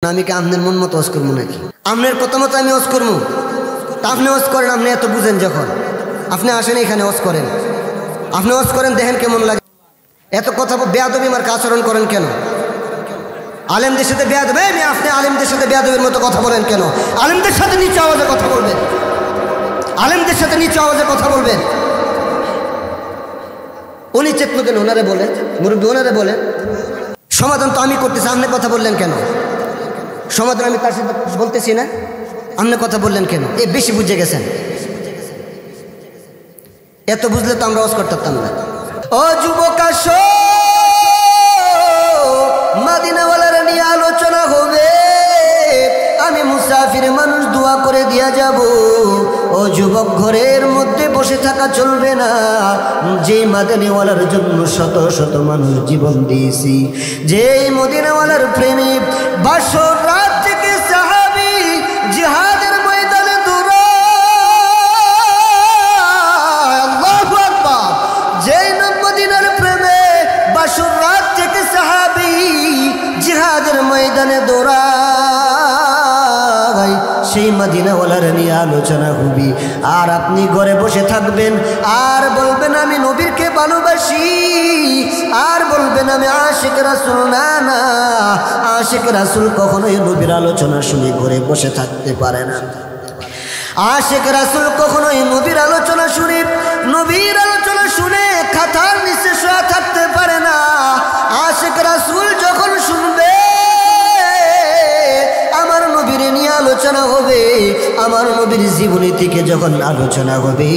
আমি কি আপনার মন মতো ওয়াজ করবো নাকি? আপনার কথা মতো আমি ওয়াজ করবো? তা আপনি ওয়াজ করেন, আপনি এত বুঝেন যখন আপনি আসেন এখানে ওয়াজ করেন, আপনি ওয়াজ করেন, দেখেন কেমন লাগে। এত কথা বেয়াদবি মার্কা আচরণ করেন কেন? আলেমদের সাথে বেয়াদবি, আপনি আলেমদের সাথে বেয়াদবির মতো কথা বলেন কেন? আলেমদের সাথে নিচু আওয়াজে কথা বলবেন, আলেমদের সাথে নিচু আওয়াজে কথা বলবেন। উনি চেতন কেন? ওনারে বলেন, মুরব্বী ওনারে বলেন। সমাধান তো আমি করতেছি, আপনি কথা বললেন কেন? সমাধান আমি তার সাথে বলতেছি না, আপনি কথা বললেন কেন? এ বেশি বুঝে গেছেন। এত বুঝলে তো আমরা ওয়াজ করতাম না। ও যুবক আসো, মদিনাওয়ালার নিয়ে আলোচনা হবে। আমি মুসাফির মানুষ, দোয়া করে দিয়া যাব। ও যুবক, ঘরের মধ্যে বসে থাকা চলবে না। যে মদিনাওয়ালার জন্য শত শত মানুষ জীবন দিয়েছি, যে মদিনাওয়ালার প্রেমী বাসর রাত থেকে সাহাবী জিহাদের ময়দানে দৌড়ায়, আল্লাহু আকবার। যে মদিনার প্রেমে বাসর রাত থেকে সাহাবী জিহাদের ময়দানে দৌড়ায়, সেই মদিনাওয়ালার নিয়ে আলোচনা হবি। আর আপনি ঘরে বসে থাকবেন আর বলবেন আমি নবীরকে ভালোবাসি, আর বলবেন আমি আশিক রাসূল। না না, আশিক রাসূল কখনোই নবীর আলোচনা শুনে ঘরে বসে থাকতে পারে না। আশিক রাসূল কখনোই নবীর আলোচনা শুনে খাতার নিচে শোয়া থাকতে পারে না। আশিক রাসূল যখন শুনবে আমার নবীর নিয়ে আলোচনা হবে, আমার নবীর জীবনী থেকে যখন আলোচনা হবে,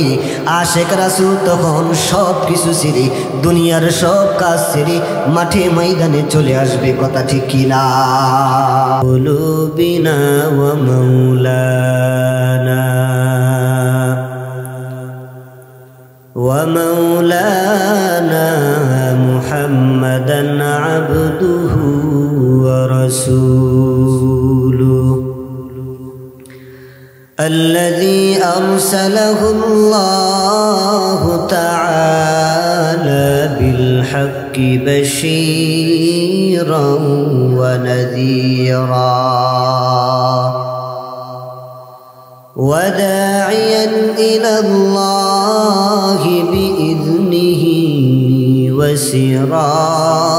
আশিক রাসূল তখন সব কিছু ছেড়ে, দুনিয়ার সব কাজ ছেড়ে মাঠে ময়দানে চলে আসবে। কথা ঠিক কিনা? কুলুবিনা ওয়া মাওলানা ওয়া মাওলানা মুহাম্মাদান আবদুহু ওয়া রাসূলুহু الذي أرسله الله تعالى بالحق بشيرا ونذيرا وداعيا إلى الله بإذنه وسراجا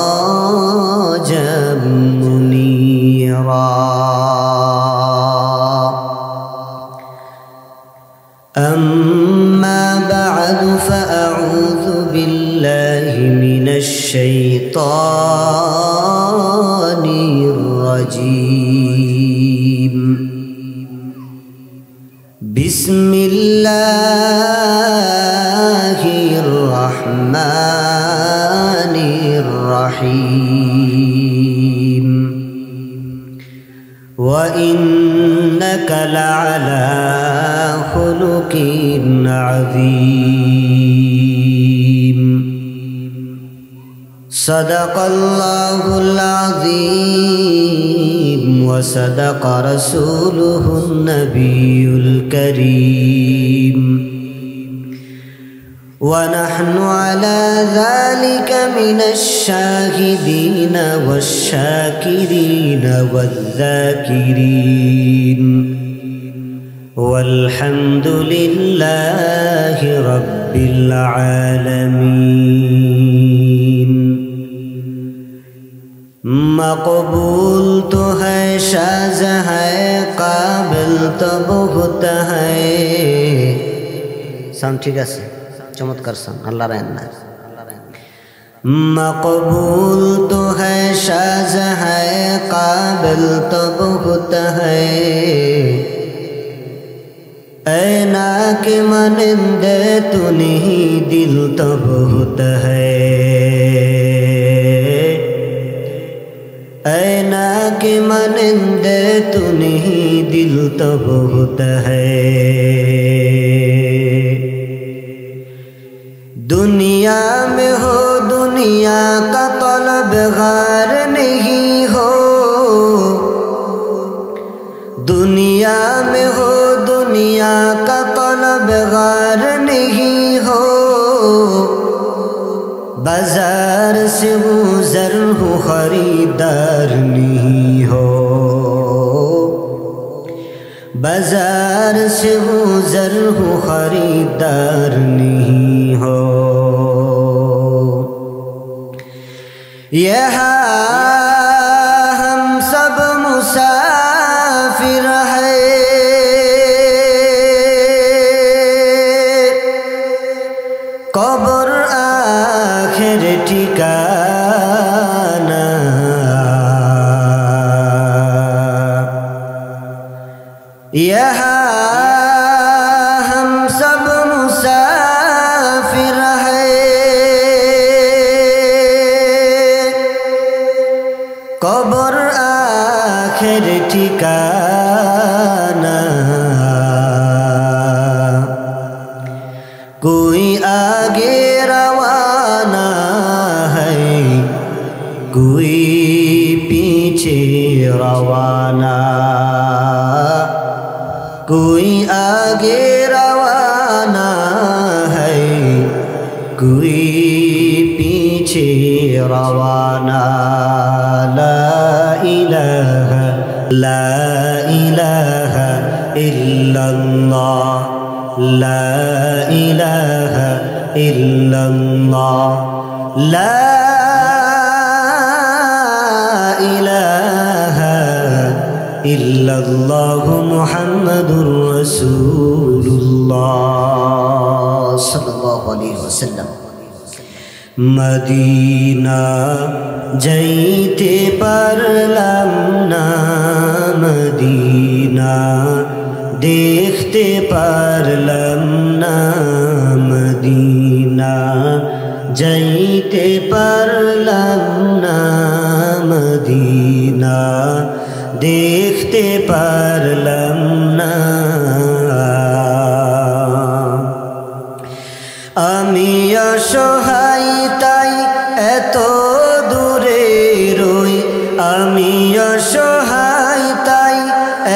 منيرا. أما بعد فأعوذ بالله من الشيطان الرجيم. بسم الله الرحمن الرحيم. وإنك لعلى خلق عظيم. صدق الله العظيم وصدق رسوله النبي الكريم. ونحن على ذلك من الشاهدين والشاكرين والذاكرين والحمد لله رب العالمين. मकबूल तो है, शाज़ है, काबिल तो बहुत है। साउंड ठीक है, चमत्कार साउंड, अल्लाह रहना। मकबूल तो है, शाज़ है, काबिल तो बहुत है। ऐना के मानिंदे तू नहीं, दिल तो बहुत है। ऐना के मानिंदे तू नहीं, दिल तो बहुत है। दुनिया में हो, दुनिया का तलबगार नहीं हो। दुनिया में हो, दुनिया का तलबगार नहीं हो। बाजार से गुजर हो, खरीदार नहीं हो। बाजार से गुजर हो खरीदार नहीं हो। यहाँ हम सब मुसाफिर है, कब्र आखिर ठिकाना। यहाँ हम सब मुसाफिर है, कब्र आखिर ठिकाना। कोई आगे रवाना है, कोई पीछे रवाना। कोई आगे रवाना है, कोई पीछे रवाना। ला इलाहा इल्लल्लाह, ला इलाहा इल्लल्लाह, ला इलाहा इल्लल्लाह मुहम्मदुर रसूलुल्लाह सल्लल्लाहु अलैहि वसल्लम। मदीना जाइते पारलाम ना, मदीना देखते पारलाम ना, मदीना जाइते पारलाम ना, मदीना देखते पारलाम ना। আমি অসহায় তাই এত দূরে রই, আমি অসহায় তাই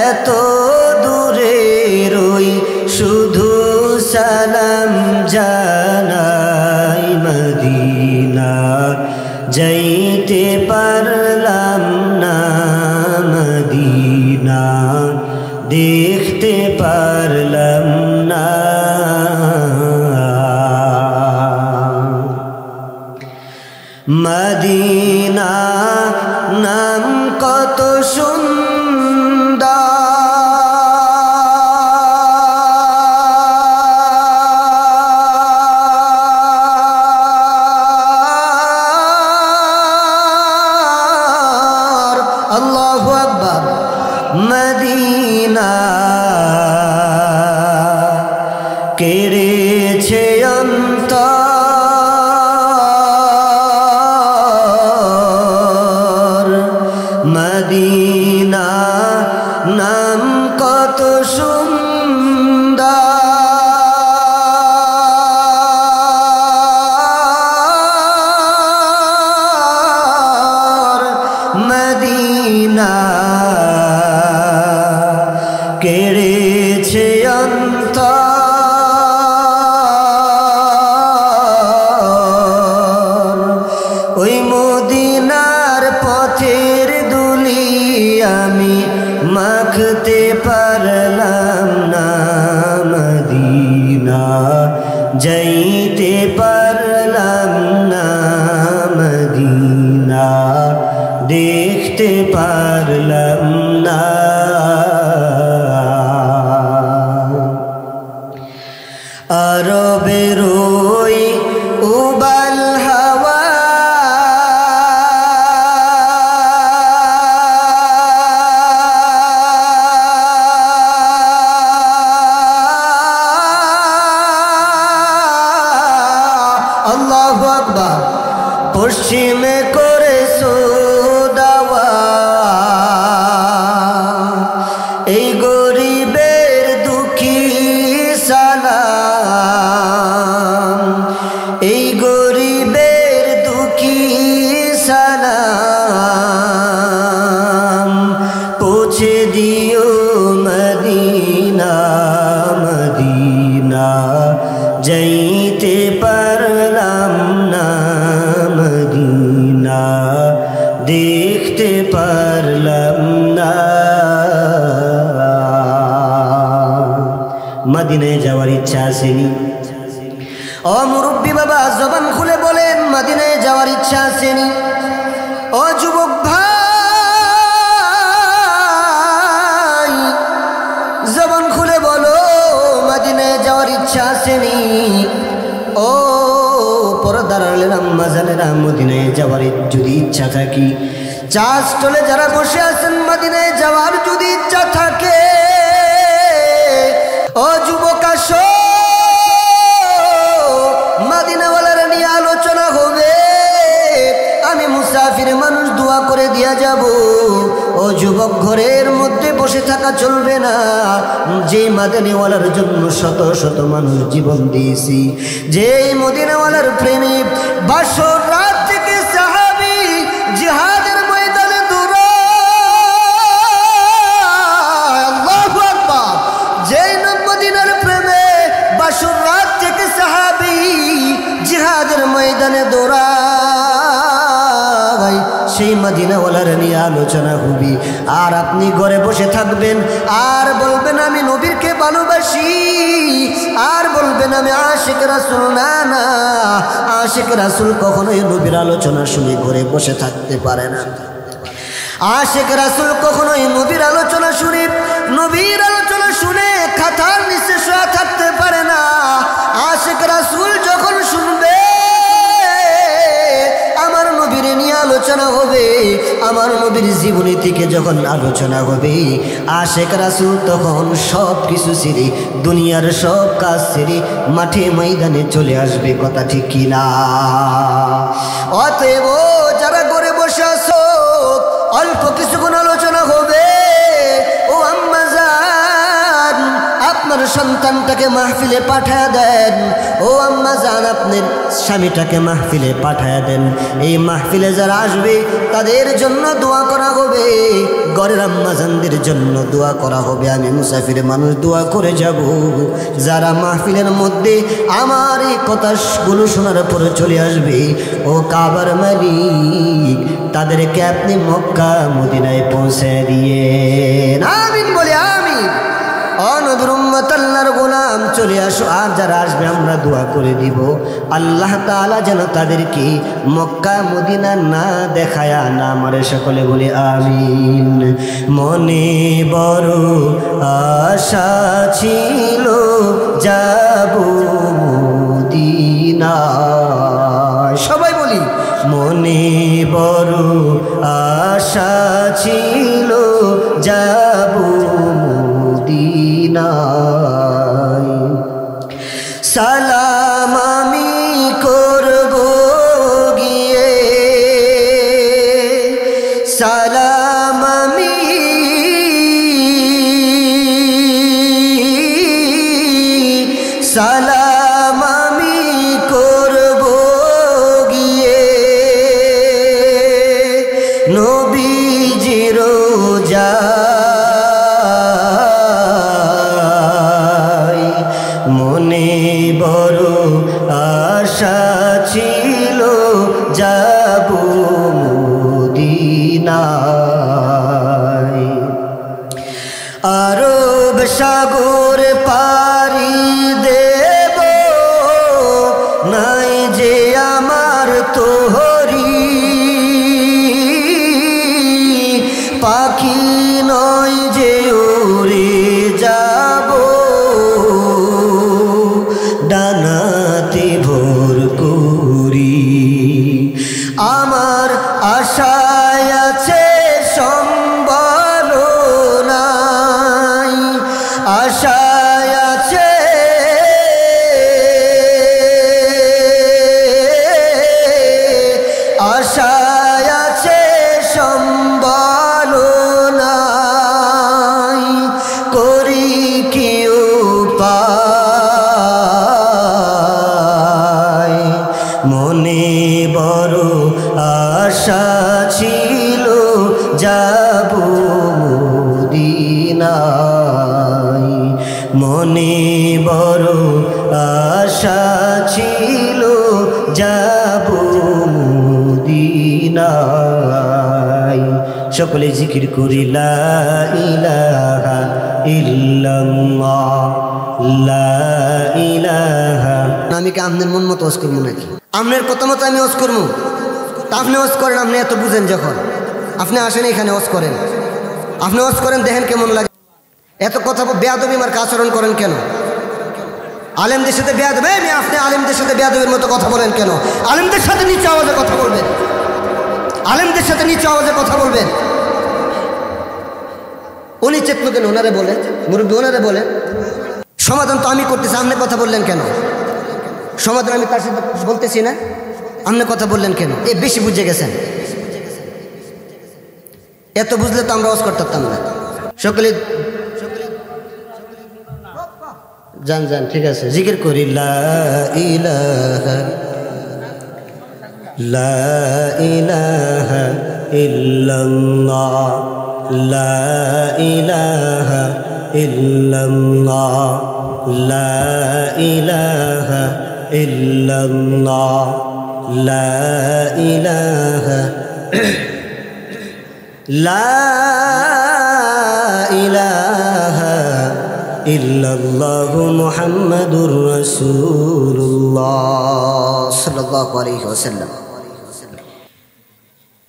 এত দূরে রই, শুধু সালাম জানাই। মদিনা যাইতে পারলাম না, মদিনা দেখতে পারলাম না। মদিনা নাম কত সুন্দর। আল্লাহু আকবার। মদিনা কেড়েছে অন্তর, মদিনা নাম কত সুন্দর। মদিনা কেড়েছে অন্তর। ওই মদিনার পথের ধুলি আমি মাখতে পারলাম না, মদিনা যাইতে পারলাম না, মদিনা দেখতে পারলাম না। আরবের ওই উবাল হাওয়া আল্লাহু আকবার। পশ্চিমে করে দাওয়া, এই গরিবের দুঃখী সালাম, এই গরিবের দুঃখী সালাম পৌঁছে দিও মদিনা, মদিনা যাইতে পারলাম না, মদিনা দেখতে পারলাম না। মদিনায় যাওয়ার ইচ্ছা আসেনি? ও মুরব্বী বাবা, জবান খুলে বলেন, মদিনায় যাওয়ার ইচ্ছা আসেনি? ও যুবক ভাই, জবান খুলে বলো, মদিনায় যাওয়ার ইচ্ছা আসেনি? ও পর্দার আড়ালের আম্মা জানেরা, মদিনায় যাওয়ার যদি ইচ্ছা থাকে, চা স্টলে যারা বসে আছেন, মদিনায় যাওয়ার যদি ইচ্ছা থাকে, ও যুবক আসো, মদিনাওয়ালার নিয়ে আলোচনা হবে। আমি মুসাফির মানুষ, দোয়া করে দিয়া যাব। ও যুবক, ঘরের মধ্যে বসে থাকা চলবে না। যে মদিনাওয়ালার জন্য শত শত মানুষ জীবন দিয়েছি, যে মদিনাওয়ালার প্রেমী, বাসর রাত থেকে সাহাবী জিহাদের ময়দানে দৌড়ায়, আল্লাহু আকবার। যে মদিনার প্রেমে বাসর রাত থেকে সাহাবী জিহাদের ময়দানে দৌড়ায়, সেই মদিনাওয়ালার নিয়ে আলোচনা হবে। আর আপনি ঘরে বসে থাকবেন, আর বলবেন আমি নবীকে ভালোবাসি, আর বলবেন আমি আশিক রাসূল। না না, আশিক রাসূল কখনোই নবীর আলোচনা শুনে ঘরে বসে থাকতে পারে না। আশিক রাসূল কখনোই নবীর আলোচনা শুনে, নবীর আলোচনা শুনে খাতার নিচে শোয়া থাকতে পারে না। আশিক রাসূল যখন শুনবে আমার নবীর নিয়ে আলোচনা হবে, আমার নবীর জীবনী থেকে যখন আলোচনা হবে, আশিক রাসূল তখন সব কিছু ছেড়ে, দুনিয়ার সব কাজ ছেড়ে মাঠে ময়দানে চলে আসবে। কথা ঠিক কিনা? অতএব যারা ঘরে বসে আছো, অল্প কিছুক্ষণ আলোচনা হবে। ও আম্মা জান, আপনার সন্তানটাকে মাহফিলে পাঠায় দেন। ও আম্মা জান, আপনার স্বামীটাকে মাহফিলে পাঠায় দেন। এই মাহফিলে যারা আসবে তাদের জন্য দোয়া করা হবে, ঘরের আম্মা জানদের জন্য দোয়া করা হবে। আমি মুসাফির মানুষ, দোয়া করে যাব। যারা মাহফিলের মধ্যে আমার এই কথাগুলো শোনার পরে চলে আসবে, ও কাবার মালিক, তাদেরকে আপনি মক্কা মদিনায় পৌঁছে দিয়ে। আমিন বলে আমিন। নবীর উম্মত, আল্লাহর গোলাম, চলে আসো। আর যারা আসবে আমরা দোয়া করে দিব, আল্লাহ তাআলা যেন তাদেরকে মক্কা মদিনা না দেখায়া না মারে। সকলে বলি আমিন। মনে বড় আশা ছিল যাব মদিনা, সবাই বলি, মনে বড় আশা ছিল যাব মদিনায়। সালাম আমি করব গিয়ে, সালাম আমি, সালাম আমি করব গিয়ে, নবীজির রোজায়। মনে বড় আশা ছিল যাব মদিনায়। আরব সাগর পাড়ি দেব, নাই যে আমার তোহরি, পাখি নয় যে উড়ে যাব, ডানাতে ভোর করি। আমার আশায় আছে সম্বল নাই, আশায় আছে, আশায় আছে সম্বল নাই, করি কি উপায়। মনে বড় আশা ছিল যাব মদিনায়, মনে বড় আশা ছিল যাব মদিনায়। সকলে জিকির করি লা ইলাহা ইল্লাল্লাহ। লা ইলাহা। আমি কি আপনার মন মতো ওয়াজ করবো নাকি? আপনার কথা মতো আমি ওয়াজ করবো? তা আপনি ওয়াজ করেন, আপনি এত বুঝেন যখন, আপনি আসেন এখানে ওয়াজ করেন, আপনি ওয়াজ করেন, দেখেন কেমন লাগে। এত কথা বেয়াদবি মার্কা আচরণ করেন কেন? আলেমদের সাথে বেয়াদবি, আপনি আলেমদের সাথে বেয়াদবির মতো কথা বলেন কেন? আলেমদের সাথে নিচু আওয়াজে কথা বলবেন, আলেমদের সাথে নিচু আওয়াজে কথা বলবেন। উনি চেতন কেন? ওনারে বলেন, মুরব্বী ওনারে বলেন। সমাধান তো আমি করতেছি, আপনি কথা বললেন কেন? সমাধান আমি তার সাথে বলতেছি না, আপনি কথা বললেন কেন? এ বেশি বুঝে গেছেন। এত বুঝলে তো আমরা ওয়াজ করতাম না। সকলে যান যান, ঠিক আছে, জিকির করি লা ইলাহা লা ইলাহা ইল্লাল্লাহ লা ইলাহা ইল্লাল্লাহ লা ইলাহা ইল্লাল্লাহ লা ইলাহা লা ইলাহা ইল্লাল্লাহু মুহাম্মাদুর রাসূলুল্লাহ সাল্লাল্লাহু আলাইহি ওয়াসাল্লাম।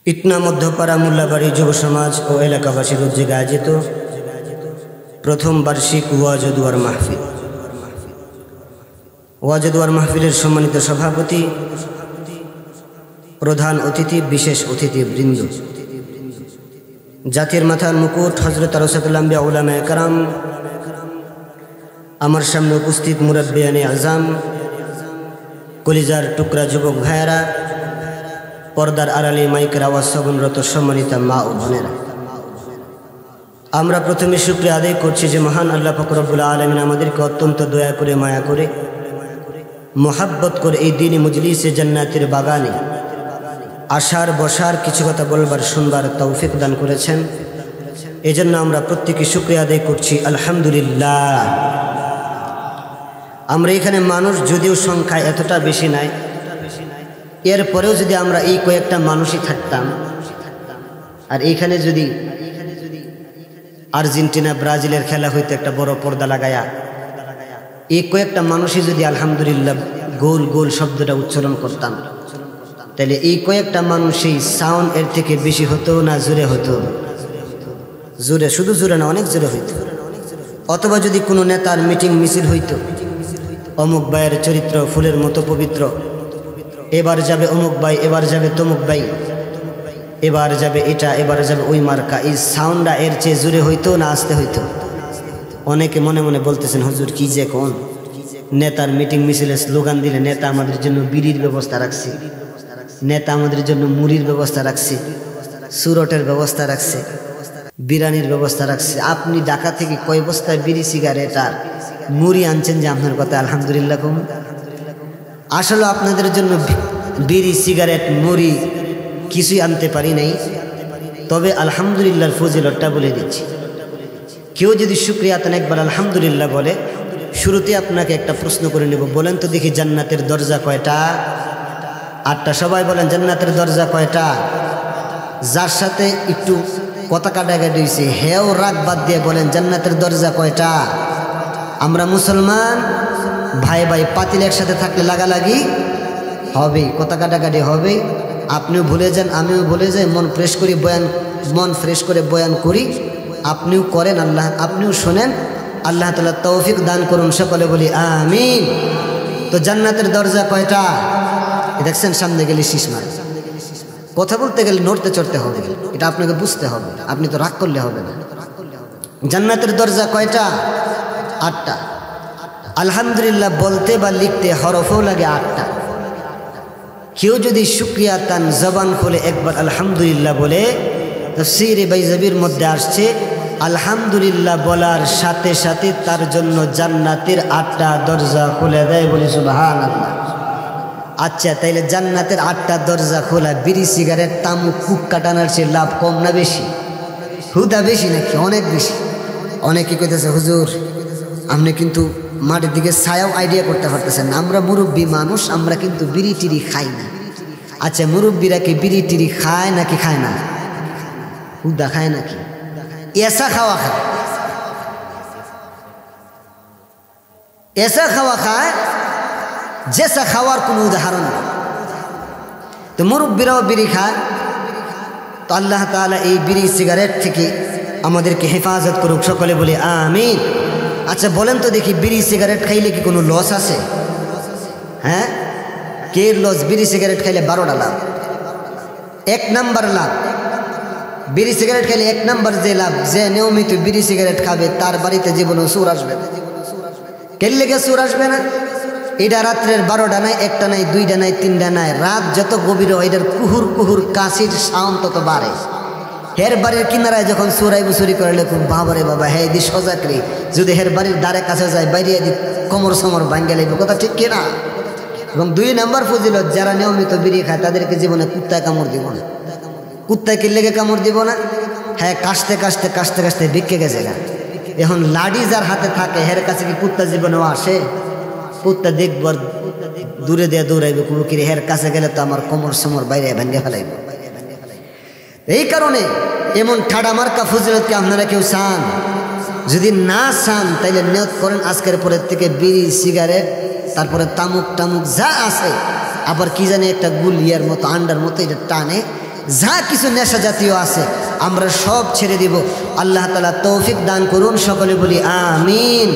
ইটনা মধ্যপাড়া মোল্লাবাড়ি যুব সমাজ ও এলাকাবাসীর উদ্যোগে আয়োজিত প্রথম বার্ষিক ওয়াজ ও দুয়ার মাহফিল। ওয়াজ ও দুয়ার মাহফিলের সম্মানিত সভাপতি, প্রধান অতিথি, বিশেষ অতিথিবৃন্দ, জাতির মাথার মুকুট হযরত আরসাতুল আম্বিয়া উলামায়ে কেরাম, আমার সামনে উপস্থিত মুরব্বিয়ানে আজম, কলিজার টুকরা যুবক ভাইয়েরা, পর্দার আড়ালে মাইকের আওয়াজ শ্রবণরত সম্মানিত মা ও বোনেরা, আমরা প্রথমে শুকরিয়া আদায় করছি যে মহান আল্লাহ পাক রব্বুল আলামিন আমাদেরকে অত্যন্ত দয়া করে, মায়া করে, মোহাব্বত করে এই দিনী মজলিসে জান্নাতের বাগানে আসার, বসার, কিছু কথা বলবার, শুনবার তৌফিক দান করেছেন। এজন্য আমরা প্রত্যেকে শুকরিয়া আদায় করছি, আলহামদুলিল্লাহ। আমরা এখানে মানুষ যদিও সংখ্যায় এতটা বেশি নাই, এরপরেও যদি আমরা এই কয়েকটা মানুষই থাকতাম, আর এইখানে যদি আর্জেন্টিনা ব্রাজিলের খেলা হইতো একটা বড় পর্দা লাগায়া, এই কয়েকটা মানুষই যদি আলহামদুলিল্লাহ গোল গোল শব্দটা উচ্চারণ করতাম, তাহলে এই কয়েকটা মানুষই সাউন্ড এর থেকে বেশি হতো না জোরে হতো? জোরে, শুধু জোরে না, অনেক জোরে হইতো। অথবা যদি কোনো নেতার মিটিং মিছিল হইতো, অমুক ভাইয়ের চরিত্র ফুলের মতো পবিত্র, এবার যাবে অমুক ভাই, এবার যাবে তমুক ভাই, এবার যাবে এটা, এবার যাবে ওই মার্কা, এই সাউন্ডটা এর চেয়ে জোরে হইতো না আসতে হইতো? অনেকে মনে মনে বলতেছেন, হুজুর কি যে কোন, নেতার মিটিং মিছিলে স্লোগান দিলে নেতা আমাদের জন্য বিড়ির ব্যবস্থা রাখছে, নেতা আমাদের জন্য মুড়ির ব্যবস্থা রাখছে, সুরটের ব্যবস্থা রাখছে, বিরিয়ানির ব্যবস্থা রাখছে। আপনি ঢাকা থেকে কয় বস্তায় বিড়ি, সিগারেট আর মুড়ি আনছেন যে আপনার কথা আলহামদুলিল্লাহ কম? আসলে আপনাদের জন্য বিড়ি, সিগারেট, মুড়ি কিছুই আনতে পারি নাই, তবে আলহামদুলিল্লাহর ফজিলতটা বলে দিচ্ছি। কেউ যদি শুকরিয়া আতান একবার আলহামদুলিল্লাহ বলে, শুরুতে আপনাকে একটা প্রশ্ন করে নেব, বলেন তো দেখি জান্নাতের দরজা কয়টা? 8টা। সবাই বলেন জান্নাতের দরজা কয়টা? যার সাথে একটু কথা কাটাকাটি হয়েছে হেও রাগ বাদ দিয়ে বলেন জান্নাতের দরজা কয়টা? আমরা মুসলমান ভাই ভাই, পাতিল একসাথে থাকলে লাগালাগি হবে, কথা কাটাকাটি হবে। আপনিও ভুলে যান, আমিও ভুলে যাই, মন ফ্রেশ করে বয়ান করি, আপনিও করেন, আল্লাহ আপনিও শোনেন, আল্লাহ তাআলা তৌফিক দান করুন, সকলে বলি আমিন। তো জান্নাতের দরজা কয়টা? দেখছেন সামনে গেলে শীষ মারে, কথা বলতে গেলে নড়তে চড়তে হবে, এটা আপনাকে বুঝতে হবে, আপনি তো রাগ করলে হবে না। জান্নাতের দরজা কয়টা? 8টা। আলহামদুলিল্লাহ বলতে বা লিখতে হরফও লাগে 8টা। কেউ যদি শুকরিয়া তান জবান খুলে একবার আলহামদুলিল্লাহ বলে, তাফসীরে বাইজাবির মধ্যে আসছে আলহামদুলিল্লাহ বলার সাথে সাথে তার জন্য জান্নাতের 8টা দরজা খুলে দেয়, বলি সুবহানাল্লাহ। আচ্ছা, তাইলে জান্নাতের 8টা দরজা খোলা, বিড়ি, সিগারেট, তামুক, কুক কাটানোর চেয়ে লাভ কম না বেশি? হুদা বেশি নাকি? অনেক বেশি। অনেকে কইতেছে হুজুর আপনি কিন্তু মাটির দিকে ছায়াও আইডিয়া করতে পারতেছেন না, আমরা মুরব্বী মানুষ, আমরা কিন্তু বিড়ি টিড়ি খাই না। আচ্ছা, মুরব্বীরা কি বিড়ি টিড়ি খায় নাকি খায় না? হুদা খায় নাকি? এসা খাওয়া খায়। ऐसा খাওয়া খায় जैसा খাওয়ার কোনো উদাহরণ নেই। তো মুরব্বীরাও বিড়ি খায়, তো আল্লাহ তাআলা এই বিড়ি সিগারেট থেকে আমাদেরকে হেফাজত করুক, সকলে বলি আমিন। আচ্ছা বলেন তো দেখি, বিড়ি সিগারেট খাইলে কি কোনো লস আছে? হ্যাঁ, কে লস? বিড়ি সিগারেট খাইলে 12টা লাভ। 1 নাম্বার লাভ বিড়ি সিগারেট খাইলে 1 নাম্বার যে লাভ, যে নিয়মিত বিড়ি সিগারেট খাবে তার বাড়িতে জীবনে সুর আসবে না। কে লেগে সুর আসবে না? এটা রাত্রের 12টা নাই, 1টা নাই, 2টা নাই, 3টা নাই, রাত যত গভীর হয় এটার কুহুর কুহুর কাশির সাউন্ড তত বাড়ে। হের বাড়ির কিনারায় যখন চোরাই বুচুরি করলে খুব বাবারে বাবা, হ্যাঁ দি সজাগ রে, যদি হের বাড়ির দ্বারে কাছে যায় বাইরে দি কোমর সমর ভাঙ্গে লাগবে, কথা ঠিক কিনা? এবং 2 নাম্বার ফজিলত, যারা নিয়মিত বিড়ি খায় তাদেরকে জীবনে কুত্তায় কামড় দিব না। কুত্তায় কি লেগে কামড় দিব না? হ্যাঁ, কাশতে কাশতে কাশতে কাশতে বিকে গেছে গা। এখন লাডি যার হাতে থাকে হের কাছে কি কুত্তা জীবনেও আসে? কুত্তা দেখবার দূরে দিয়ে দৌড়াইবে, কুকুরে হের কাছে গেলে তো আমার কোমর সমর বাইরে ভেঙে ফেলাইব। এই কারণে এমন ঠাডা মার্কা ফজিলতকে আপনারা কেউ চান? যদি না চান তাইলে নিয়ত করেন আজকের পরের থেকে বিড়ি সিগারেট তারপরে তামুক টামুক যা আছে, আবার কি জানি একটা গুলিয়ার মতো আন্ডার মতো এটা টানে, যা কিছু নেশা জাতীয় আছে আমরা সব ছেড়ে দিব। আল্লাহ তাআলা তৌফিক দান করুন, সকলে বলি আমিন।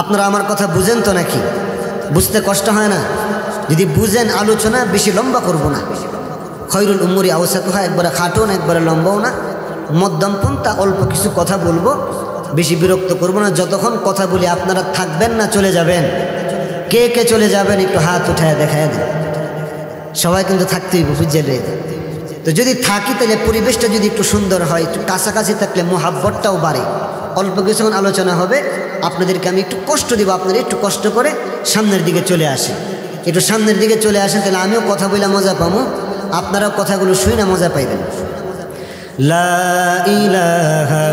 আপনারা আমার কথা বুঝেন তো নাকি? বুঝতে কষ্ট হয় না? যদি বুঝেন, আলোচনা বেশি লম্বা করব না। খৈরুল উম্মুরি আওসাতুহা, একবারে খাটো না একবারে লম্বাও না, মধ্যমপন্থা, অল্প কিছু কথা বলবো, বেশি বিরক্ত করব না। যতক্ষণ কথা বলি আপনারা থাকবেন না চলে যাবেন? কে কে চলে যাবেন একটু হাত উঠায় দেখায় দেন। সবাই কিন্তু থাকতেই বুঝে রে। তো যদি থাকি তাহলে পরিবেশটা যদি একটু সুন্দর হয়, একটু কাছাকাছি থাকলে মোহাব্বতটাও বাড়ে। অল্প কিছুক্ষণ আলোচনা হবে, আপনাদেরকে আমি একটু কষ্ট দিব, আপনারা একটু কষ্ট করে সামনের দিকে চলে আসেন, একটু সামনের দিকে চলে আসেন, তাহলে আমিও কথা বলে মজা পাবো, আপনারাও কথাগুলো শুনে না মজা পাইবেন। লা ইলাহা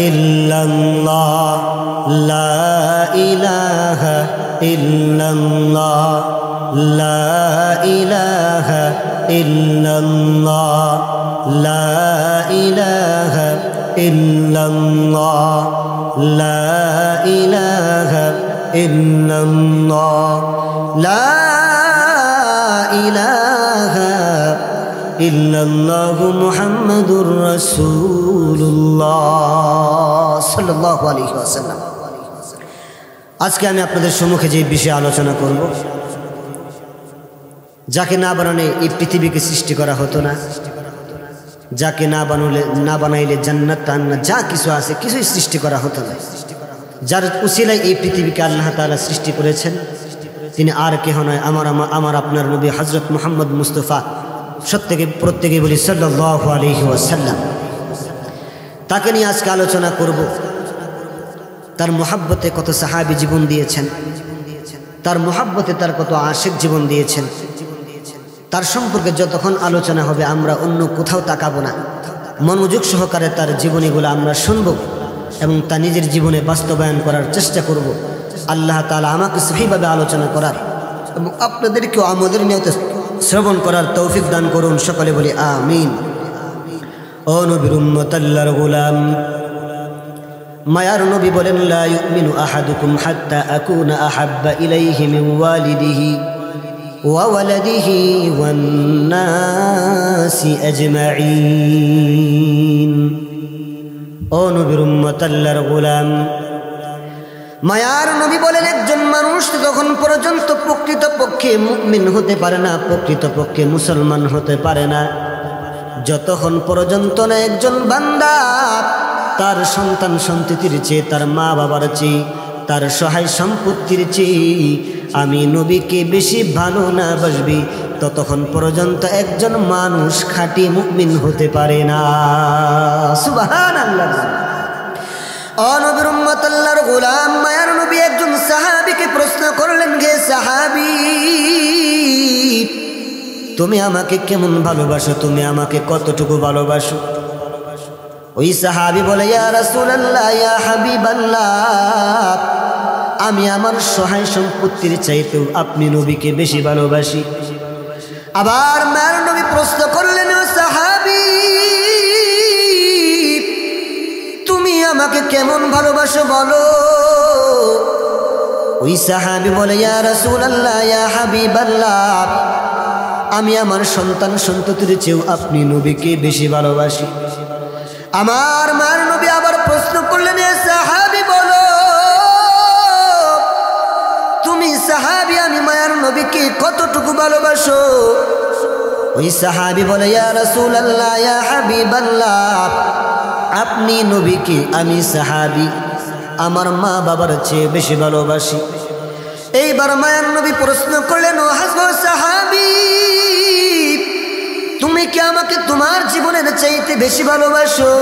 ইল্লাল্লাহ, লা ইলাহা ইল্লাল্লাহ, লা ইলাহা ইল্লাল্লাহ, লা ইলাহা ইল্লাল্লাহ, লা ইলাহা ইল্লাল্লাহ, লা ইলাহা ইল্লাল্লাহু মুহাম্মাদুর রাসূলুল্লাহ সাল্লাল্লাহু আলাইহি ওয়াসাল্লাম। আজকে আমি আপনাদের সম্মুখে যে বিষয়ে আলোচনা করব, যাকে না বানালে এই পৃথিবীকে সৃষ্টি করা হতো না, যাকে না বানাইলে জান্নাত জান্নাত যা কিছু আছে কিছুই সৃষ্টি করা হতো না, যার উসিলায় এই পৃথিবীকে আল্লাহ তাআলা সৃষ্টি করেছেন, তিনি আর কেহ নয় আমার আপনার নবী হযরত মুহাম্মদ মুস্তাফা, প্রত্যেকে বলি সাল্লাল্লাহু আলাইহি ওয়াসাল্লাম। তাকে নিয়ে আজকে আলোচনা করব। তার মুহাব্বতে কত সাহাবী জীবন দিয়েছেন, তার মুহাব্বতে তার কত আশিক জীবন দিয়েছেন। তার সম্পর্কে যতক্ষণ আলোচনা হবে আমরা অন্য কোথাও তাকাবো না, মনোযোগ সহকারে তার জীবনীগুলো আমরা শুনব এবং তা নিজের জীবনে বাস্তবায়ন করার চেষ্টা করব। আল্লাহ তাআলা আমাকে সহিভাবে আলোচনা করার এবং আপনাদেরকেও আমাদের নিয়তে শ্রবণ করার তৌফিক দান করুন, সকলে বলি আমিন। ও নবীর উম্মত, আল্লাহর গোলাম, মায়ার নবী বলেন, লা ইউমিনু আহাদুকুম হাত্তা আকুনা আহাব্বা ইলাইহি মিন ওয়ালিদিহি ওয়া ওয়ালাদিহি ওয়ান নাসি আজমাইন। ও নবীর উম্মত, আল্লাহর গোলাম, মায়ার নবী বলেন, একজন মানুষ তখন পর্যন্ত প্রকৃতপক্ষে মুমিন হতে পারে না, প্রকৃতপক্ষে মুসলমান হতে পারে না, যতক্ষণ পর্যন্ত না একজন বান্দা তার সন্তান সন্ততির চেয়ে, তার মা বাবার চেয়ে, তার সহায় সম্পত্তির চেয়ে আমি নবীকে বেশি ভালো না বাসবি, ততক্ষণ পর্যন্ত একজন মানুষ খাঁটি মুমিন হতে পারে না। সুবহানাল্লাহ। ও নবীর উম্মত, আল্লাহর গোলাম, মায়ার নবী একজন সাহাবীকে প্রশ্ন করলেন, হে সাহাবী, তুমি আমাকে কেমন ভালোবাসো, তুমি আমাকে কতটুকু ভালোবাসো? ওই সাহাবী বলে, ইয়া রাসূলুল্লাহ, ইয়া হাবিবাল্লাহ, আমি আমার সহায় সম্পত্তির চাইতেও আপনি নবীকে বেশি ভালোবাসি। আবার মায়ার নবী প্রশ্ন করলেন, ও সাহাবী, তুমি আমাকে কেমন ভালোবাসো বলো? ওই সাহাবী বলে, ইয়া রাসূলুল্লাহ, ইয়া হাবিবাল্লাহ, আমি আমার সন্তান সন্ততির চেয়েও আপনি নবীকে বেশি ভালোবাসি। আমার মার নবী আবার প্রশ্ন করলেন, এ সাহাবী বলো, তুমি সাহাবী, আমি মায়ার নবীকে কতটুকু ভালোবাসো? ওই সাহাবী বলে, ইয়া রাসূলুল্লাহ, ইয়া হাবিবাল্লাহ, আপনি নবীকে, আমি সাহাবী আমার মা বাবার চেয়ে বেশি ভালোবাসি। এইবার মায়ার নবী প্রশ্ন করলেন, ও হাজর সাহাবী, তুমি কি আমাকে তোমার জীবনের চাইতে বেশি ভালোবাসো?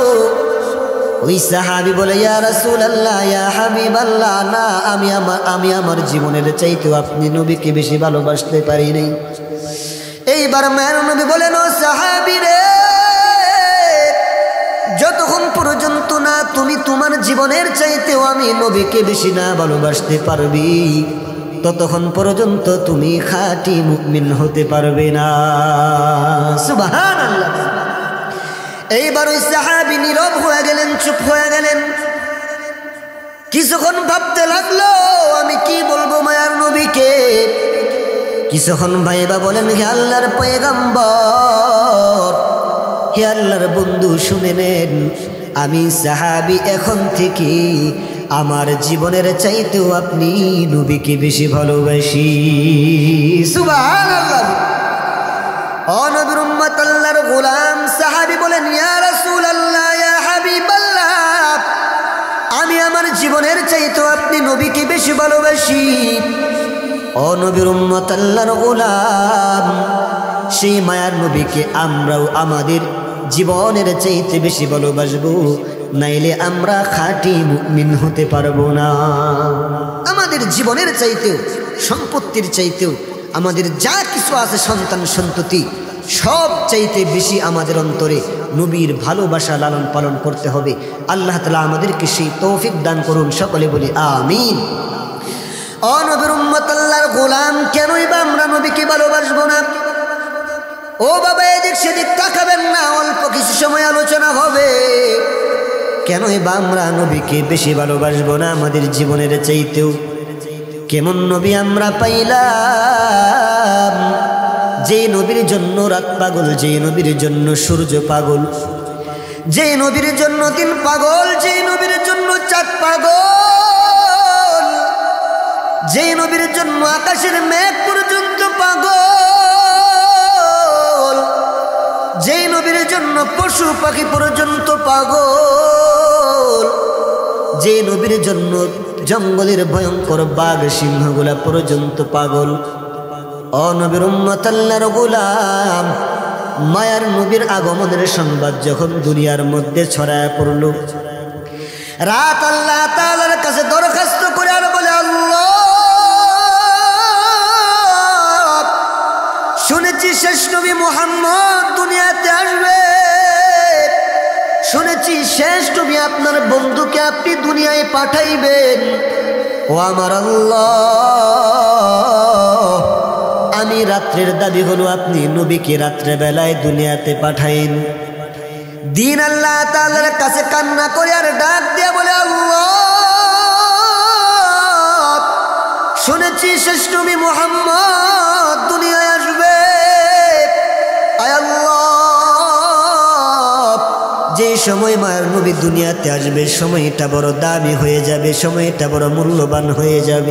ওই সাহাবী বলে, ইয়া রাসূলুল্লাহ, ইয়া হাবিবাল্লাহ, না, আমি আমার জীবনের চাইতেও আপনি নবীকে বেশি ভালোবাসতে পারি নাই। এইবার মায়ার নবী বলেন, ও সাহাবী রে, যতক্ষণ পর্যন্ত না তুমি তোমার জীবনের চাইতেও আমি নবীকে বেশি না ভালোবাসতে পারবি, ততক্ষণ পর্যন্ত তুমি খাঁটি মুমিন হতে পারবে না। সুবহানাল্লাহ। এইবার ওই সাহাবী নীরব হয়ে গেলেন, চুপ হয়ে গেলেন। কিছুক্ষণ ভাবতে লাগলো, আমি কি বলবো মায়ার নবীকে। কিছুক্ষণ ভাইবা বলেন, হে আল্লাহর পয়গম্বর, হে আল্লাহর বন্ধু, শুনে নেন, আমি সাহাবী এখন থেকে আমার জীবনের চাইতেও আপনি নবীকে বেশি ভালোবাসি। সুবহানাল্লাহ। ও নবীর উম্মত, আল্লাহর গোলাম সাহাবী বলেন, ইয়া রাসূলুল্লাহ, ইয়া হাবিবাল্লাহ, আমি আমার জীবনের চাইতেও আপনি নবীকে বেশি ভালোবাসি। ও নবীর উম্মত, আল্লাহর গোলাম, সেই মায়ার নবীকে আমরাও আমাদের জীবনের চাইতে বেশি ভালোবাসবো, নাইলে আমরা খাঁটি মুমিন হতে পারবো না। আমাদের জীবনের চাইতেও, সম্পত্তির চাইতেও, আমাদের যা কিছু আছে, সন্তান সন্ততি, সব চাইতে বেশি আমাদের অন্তরে নবীর ভালোবাসা লালন পালন করতে হবে। আল্লাহ তাআলা আমাদেরকে সেই তৌফিক দান করুন, সকলে বলি আমিন। ও নবীর উম্মত, আল্লাহর গোলাম, কেনই বা আমরা নবীকে ভালোবাসবো না? ও বাবা, এদিক সেদিক তাকাবেন না, অল্প কিছু সময় আলোচনা হবে। কেনই বা আমরা নবীকে বেশি ভালোবাসবো না আমাদের জীবনের চাইতেও? কেমন নবী আমরা পাইলাম, যে নবীর জন্য রাত পাগল, যে নবীর জন্য সূর্য পাগল, যে নবীর জন্য দিন পাগল, যে নবীর জন্য চাঁদ পাগল, যে নবীর জন্য আকাশের মেঘ পর্যন্ত পাগল, যে নবীর জন্য পশু পাখি পর্যন্ত পাগল, যে নবীর জন্য জঙ্গলের ভয়ঙ্কর বাঘ সিংহগুলা পর্যন্ত পাগল। ও নবীর উম্মত, আল্লাহর গোলাম, মায়ার নবীর আগমনের সংবাদ যখন দুনিয়ার মধ্যে ছড়ায় পড়ল, রাত আল্লাহ তাআলার কাছে দরখাস্ত করে আর বলে, আল্লাহ, শুনেছি শেষ নবী মুহাম্মদ দুনিয়াতে আসবে, শুনেছি শেষ নবী আপনার বন্ধুকে আপনি দুনিয়ায় পাঠাইবেন। ও আমার আল্লাহ, আমি রাত্রের দাবি হলো আপনি নবীকে রাত্রে বেলায় দুনিয়াতে পাঠাইন। দিন আল্লাহ তাআলার কাছে কান্না করে আর ডাক দিয়ে বলে, আল্লাহ, শুনেছি শেষ নবী মুহাম্মদ দুনিয়ায় আসবে। আয় আল্লাহ, যে সময় মায়ের নবী দুনিয়াতে আসবে, সময়টা বড় দামি হয়ে যাবে, সময়টা বড় মূল্যবান হয়ে যাবে।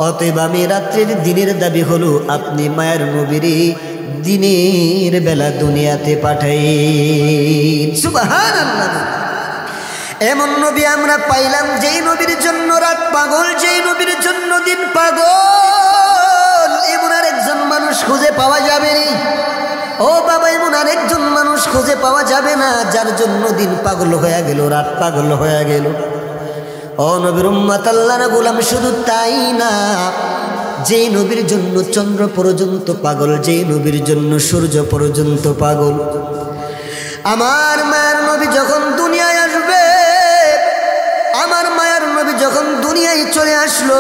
অতএব আমি রাত্রের দিনের দাবি হলো আপনি মায়ের নবীর দিনের বেলা দুনিয়াতে পাঠাইন। সুবহানাল্লাহ। এমন নবী আমরা পাইলাম, যেই নবীর জন্য রাত পাগল, যেই নবীর জন্য দিন পাগল। এমন আরেকজন মানুষ খুঁজে পাওয়া যাবে না। ও বাবা, এমন আরেকজন মানুষ খুঁজে পাওয়া যাবে না যার জন্য দিন পাগল হয়ে গেল, রাত পাগল হয়ে গেল। ও নবীর উম্মত, আল্লাহর গোলাম, শুধু তাই না, যে নবীর জন্য চন্দ্র পর্যন্ত পাগল, যে নবীর জন্য সূর্য পর্যন্ত পাগল। আমার মায়ের নবী যখন দুনিয়ায় আসবে, আমার মায়ের নবী যখন দুনিয়ায় চলে আসলো,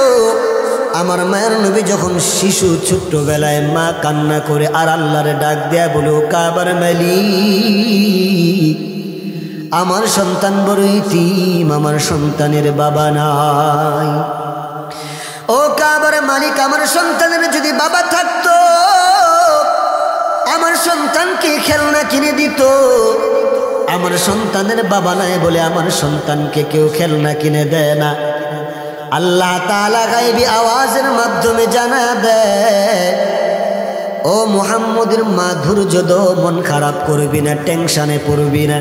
আমার মায়ের নবী যখন শিশু, ছোট্টবেলায় মা কান্না করে আর আল্লাহরে ডাক দেয়া বলো, কাবার মালিক, আমার সন্তান বড় ইতিম, আমার সন্তানের বাবা নাই। ও কাবার মালিক, আমার সন্তানের যদি বাবা থাকতো আমার সন্তানকে খেলনা কিনে দিত। আমার সন্তানের বাবা নাই বলে আমার সন্তানকে কেউ খেলনা কিনে দেয় না। আল্লাহ তাআলা গায়বী আওয়াজের মাধ্যমে জানা দেয়, ও মুহাম্মদের মাধুর্য দো, মন খারাপ করবি না, টেনশনে পড়বি না।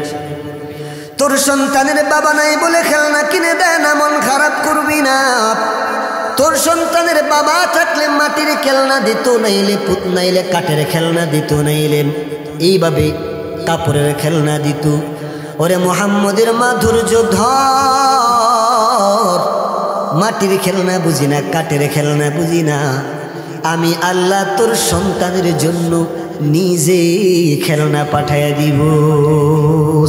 তোর সন্তানের বাবা নাই বলে খেলনা কিনে দেয় না, মন খারাপ করবি না। তোর সন্তানের বাবা থাকলে মাটির খেলনা দিত, নাইলে নাইলে কাঠের খেলনা দিত, নাইলে এইভাবে কাপড়ের খেলনা দিত। ওরে মুহাম্মদের মাধুর্য ধর, মাটির খেলনা বুঝি না, কাঠের খেলনা বুঝি না। আমি আল্লাহ তোর সন্তানের জন্য নিজে খেলনা পাঠাইয়া দিব।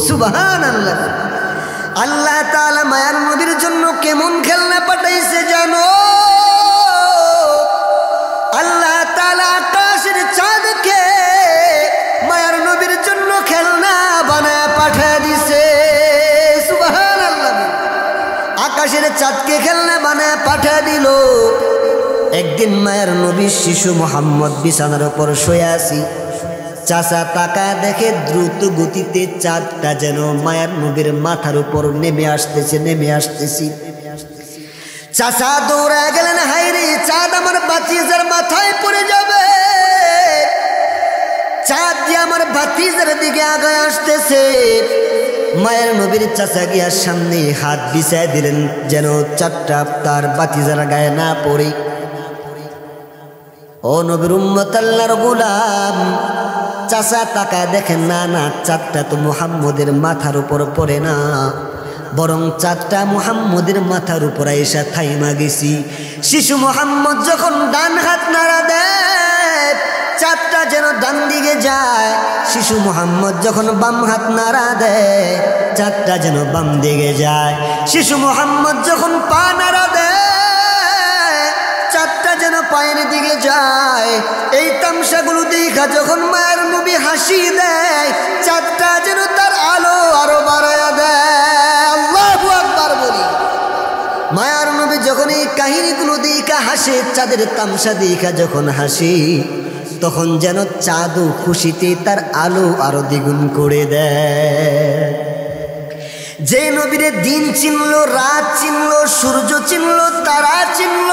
সুবহানাল্লাহ। আল্লাহ তাআলা মায়ার নবীর জন্য কেমন খেলনা পাঠাইছে জানো? আল্লাহ তাআলা আকাশের চাঁদকে মায়ার নবীর জন্য খেলনা বানায় পাঠিয়ে দিছে। সুবহানাল্লাহ। আকাশের চাঁদকে খেলনা বানায় পাঠিয়ে দিল। একদিন মায়ের নবী শিশু মোহাম্মদ বিছানার উপর শুয়ে আছি, চাচা তাকায় দেখে দ্রুত গতিতে চাঁদটা যেন মায়ের নবীর মাথার উপর নেমে আসতেছি। চাচা দৌড়ায় গেলেন, হায়রে চাঁদ আমার ভাতিজার মাথায় পড়ে যাবে। চাঁদ দিয়ে আমার ভাতিজার দিকে আগায় আসতেছে। মায়ের নবীর চাচা গিয়া সামনে হাত বিছায় দিলেন যেন চাঁদটা তার ভাতিজার গায়ে না পড়ে। ও নবীর উম্মত, আল্লাহর গোলাম, চাচা তাকায় দেখেন না না, চাঁদটা তো মুহাম্মদের মাথার উপর পড়ে না, বরং চাঁদটা মুহাম্মদের মাথার উপর এসে থাইমা গেছি। শিশু মুহাম্মদ যখন ডান হাত নাড়া দেয় চাঁদটা যেন ডান দিকে যায়, শিশু মুহাম্মদ যখন বাম হাত নাড়া দেয় চাঁদটা যেন বাম দিকে যায়। শিশু মুহাম্মদ যখন পা নাড়া দেয় চাঁদটা যেন পায়ের দিকে যায়। এই তামসাগুলো দেখা যখন মায়ের নবী হাসি দেয়, চাঁদটা যেন তার আলো আরো বাড়ায়া দেয়। আল্লাহু আকবার বলি। মায়ার নবী যখন এই কাহিনীগুলো দেখা হাসে, চাঁদের তামসা দেখা যখন হাসি, তখন যেন চাঁদও খুশিতে তার আলো আরো দ্বিগুণ করে দেয়। যে নবীরে দিন চিনল, রাত চিনল, সূর্য চিনল, তারা চিনল,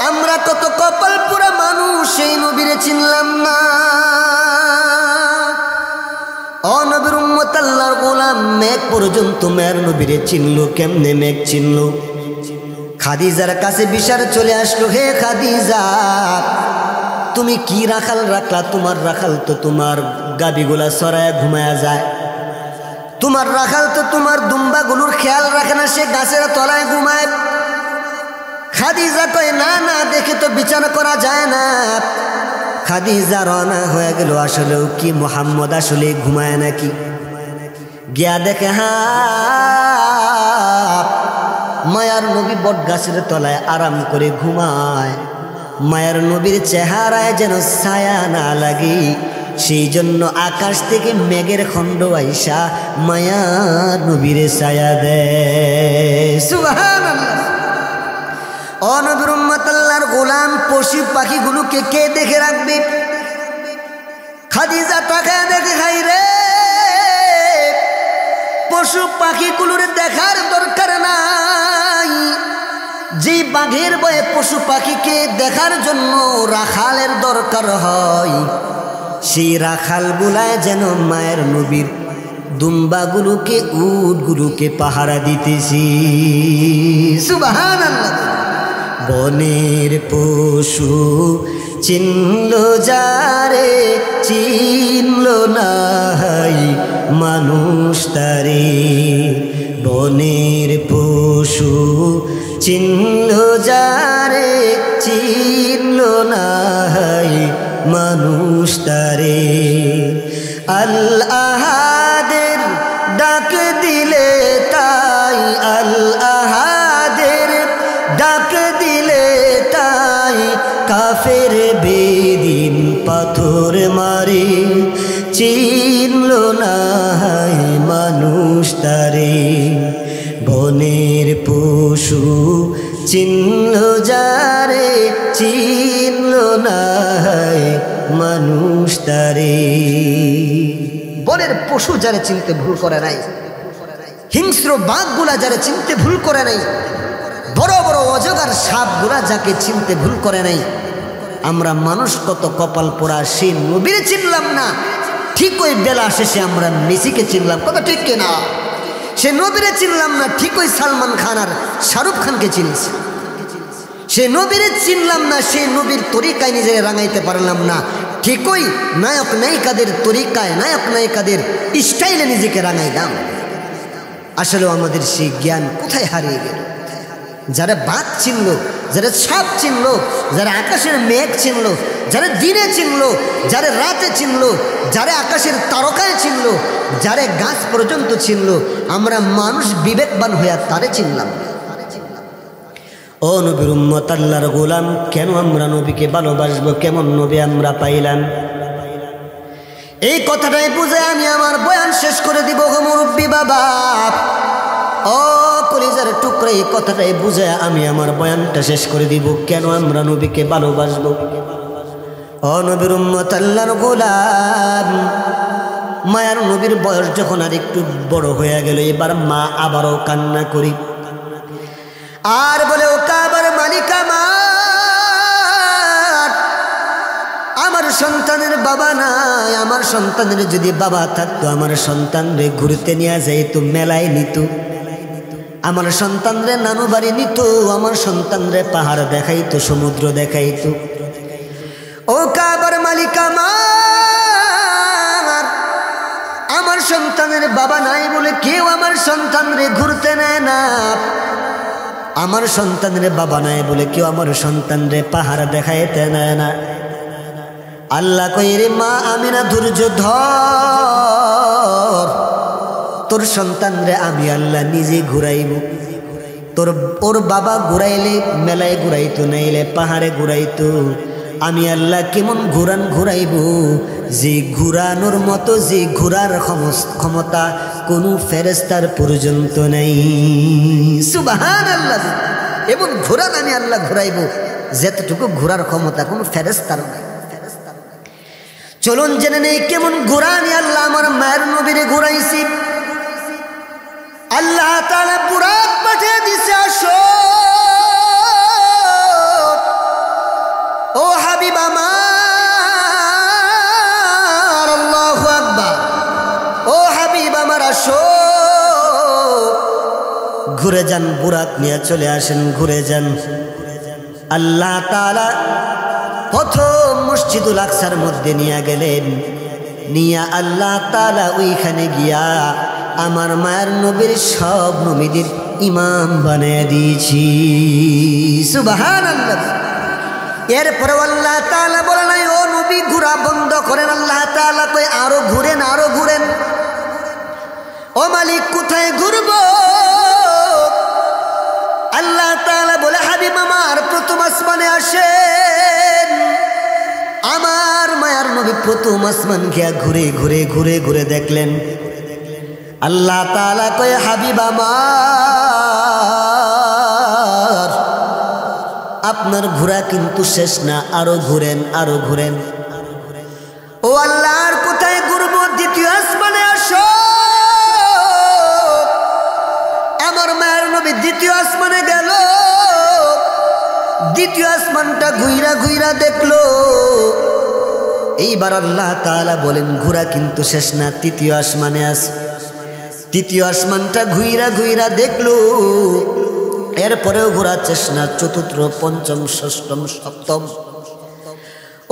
আমরা কত কপাল পুরা মানুষ সেই নবীরে চিনলাম না। ও নবীর উম্মত, আল্লাহর গোলাম, মেঘ পর্যন্ত মায়ের নবীরে চিনল। কেমনে মেঘ চিনল? খাদিজার কাছে বিচার চলে আসলো, হে খাদিজা, তুমি কি রাখাল রাখলা? তোমার রাখাল তো তোমার গাবিগুলা সরায় ঘুমায়া যায়, তোমার রাখাল তো তোমার দুম্বাগুলোর খেয়াল রাখে না, সে গাছের তলায় ঘুমায়। খাদিজা কয়, না না, দেখে তো বিচার করা যায় না। খাদিজা রওনা হয়ে গেল, আসলেও কি মুহাম্মদ আসলে ঘুমায় নাকি? গিয়া দেখে মায়ার নবী বট গাছের তলায় আরাম করে ঘুমায়। মায়ার নবীর চেহারায় যেন ছায়া না লাগে, সেই জন্য আকাশ থেকে মেঘের খণ্ড আইসা মায়ার নবীর ছায়া দেয়। সুবহানাল্লাহ। ও নবীর উম্মত, আল্লাহর গোলাম, পশু পাখিগুলোকে কে দেখে রাখবে? খাদিজা তাকায় দেখে, হাই রে, পশু পাখিগুলোর দেখার দরকার নাই। যে বাঘের ভয়ে পশু পাখিকে দেখার জন্য রাখালের দরকার হয়, সেই রাখালগুলায় যেন মায়ের নবীর দুম্বাগুলোকে, উটগুলোকে পাহারা দিতেছি। সুবহানাল্লাহ। বনের পশু চিনল যারে, চিনল না হাই মানুষ তারে। বনের পশু চিনল যারে, চিনল না হাই মানুষ তারে। আল আহাদের ডাক দিলে তাই, আল আহাদের ডাক দিলে তাই, কাফের বেদিন পাথর মারে, চিনল না চিনল যারে চিনল না মানুষ তারে। বনের পশু যারে চিনতে ভুল করে নাই, হিংস্র বাঘগুলা যারে চিনতে ভুল করে নাই, বড় বড় অজগর সাপগুলা যাকে চিনতে ভুল করে নাই, আমরা মানুষ কত কপাল পোড়া সেই নবীরে চিনলাম না, ঠিক ওই বেলা শেষে আমরা মেসিকে চিনলাম। কত ঠিক কিনা? সে নবীরে চিনলাম না, ঠিক ওই সালমান খান আর শাহরুখ খানকে চিনিস। সে নবীরে চিনলাম না, সেই নবীর তরিকায় নিজেকে রাঙাইতে পারলাম না, ঠিক ওই নায়ক নায়িকাদের তরিকায়, নায়ক নায়িকাদের স্টাইলে নিজেকে রাঙাইলাম। আসলে আমাদের সেই জ্ঞান কোথায় হারিয়ে গেল? যারা বাঘ চিনল, যারা সাপ চিনল, যারা আকাশের মেঘ চিনল, যারা দিনে চিনল, যারা রাতে চিনল, যারা আকাশের তারকায় চিনল, যারা গাছ পর্যন্ত চিনল, আমরা মানুষ বিবেকবান হইয়া তারে চিনলাম। ও নবীর উম্মত, আল্লাহর গোলাম, কেন আমরা নবীকে ভালোবাসবো? কেমন নবী আমরা পাইলাম? এই কথাটাই বুঝে আমি আমার বয়ান শেষ করে দিব। গো মুরব্বী বাবা, ও কলিজার টুকরা, এই কথাটাই বুঝে আমি আমার বয়ানটা শেষ করে দিব। কেন আমরা নবীকে ভালোবাসবো? ও নবীর উম্মত, আল্লাহর গোলাম, মায়ার নবীর বয়স যখন আর একটু বড় হয়ে গেল, এবার মা আবারও কান্না করি আর বলে, ও কাবার মালিক আমার সন্তানের বাবা নাই। আমার সন্তানের যদি বাবা থাকতো, আমার সন্তানরে ঘুরতে নিয়ে যাইতো, মেলায় নিত, আমার সন্তানরে নানু বাড়ি নিত, আমার সন্তানরে পাহাড় দেখাইতো, সমুদ্র দেখাইতো। ও কাবার মালিক আমার সন্তানের বাবা নাই বলে কেউ আমার সন্তানরে ঘুরতে নেয় না, আমার সন্তানের বাবা নাই বলে কেউ আমার সন্তানরে পাহাড় দেখাইতে নেয় না। আল্লাহ কই, রে মা আমিনা, ধৈর্য ধর, তোর সন্তানরে আমি আল্লাহ নিজে ঘুরাইব। ওর বাবা ঘুরাইলে মেলায় ঘুরাইতো, নাইলে পাহাড়ে ঘুরাইতো, আমি আল্লাহ কেমন ঘুরাইব যে ঘুরানোর মতো, যে ঘুরার ক্ষমতা কোনো ফেরেশতার পর্যন্ত নেই। সুবহানাল্লাহ। এমন ঘুরান আমি আল্লাহ ঘুরাইব যেতটুকু ঘুরার ক্ষমতা কোনো ফেরেশতার নাই। চলুন জেনে নেই কেমন ঘুরানি আল্লাহ আমার মায়ের নবীরে ঘুরাইছি। আল্লাহ তাআলা বুরাক পাঠিয়ে দিছে, আসো ও হাবিব আমার, আল্লাহু আকবার, ও হাবিব আমার আসো, ঘুরে যান, বুরাক নিয়ে চলে আসেন, ঘুরে যান। আল্লাহ তাআলা প্রথম মসজিদুল আকসার মধ্যে নিয়ে গেলেন, নিয়ে আল্লাহ তাআলা ওইখানে গিয়া আমার মায়ের নবীর সব নবীদের ইমাম বানিয়ে দিয়েছি। সুবহানাল্লাহ। এরপরে আল্লাহ তাআলা বলে নাই, ও নবী ঘোরা বন্ধ করেন। আল্লাহ তাআলা কই, আরো ঘুরেন, আরো ঘুরেন। ও মালিক কোথায় ঘুরব? আল্লাহ তাআলা বলে, হাবিব আমার প্রথম আসমানে আসেন। আমার মায়ার নবী প্রথম আসমান গিয়া ঘুরে ঘুরে ঘুরে ঘুরে দেখলেন। আল্লাহ তাআলা কয়, হাবিব আমার আপনার ঘোরা কিন্তু শেষ না, আরো ঘুরেন, আরো ঘুরেন। ও আল্লাহর কোথায় ঘুরবো? দ্বিতীয় আসমানে আসো। আমার মায়ের নবী দ্বিতীয় আসমানে গেল, দ্বিতীয় আসমানটা ঘুইরা ঘুইরা দেখলো। এইবার আল্লাহ তাআলা বলেন, ঘোরা কিন্তু শেষ না, তৃতীয় আসমানে আছে। তৃতীয় আসমানটা ঘুইরা ঘুইরা দেখলো, এরপরেও ঘোরার চেষ্টা, চতুর্থ, পঞ্চম, ষষ্ঠম, সপ্তম।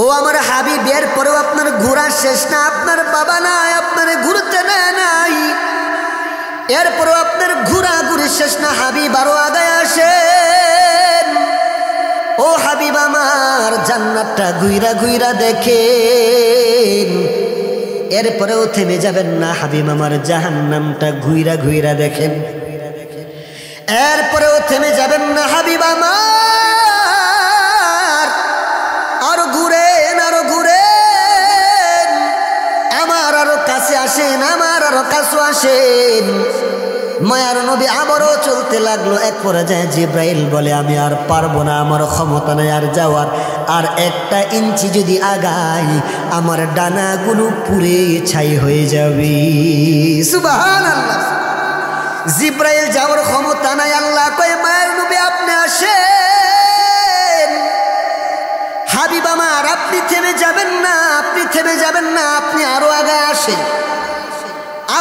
ও আমার হাবিব, এরপরেও আপনার ঘোরা শেষ না, আপনার বাবা নাই, আপনার ঘুরতে নেয় নাই, এরপরেও আপনার ঘোরাঘুরি শেষ না, হাবিব আরো আগায় আসেন। ও হাবিব আমার জান্নাতটা ঘুইরা ঘুইরা দেখেন, এরপরেও থেমে যাবেন না, হাবিব আমার জাহান্নামটা ঘুইরা ঘুইরা দেখেন, এরপরেও থেমে যাবেন না, হাবিব আমার আরো ঘুরেন, আরো ঘুরেন, আমার আরো কাছে আসেন, আমার আরো কাছে আসেন। মায়ার নবী আবারও চলতে লাগলো। এক পর্যায়ে জিব্রাইল বলে আমি আর পারবো না, আমার ক্ষমতা নেই আর যাওয়ার, আর 1 ইঞ্চি যদি আগাই আমার ডানাগুলো পুড়ে ছাই হয়ে যাবে। সুবহানাল্লাহ। জিব্রাইল যাওয়ার ক্ষমতা নাই। আল্লাহ কয় মায়ার নবী আপনি আসেন। হাবিব আমার আপনি থেমে যাবেন না, আপনি থেমে যাবেন না, আপনি আরো আগে আসেন,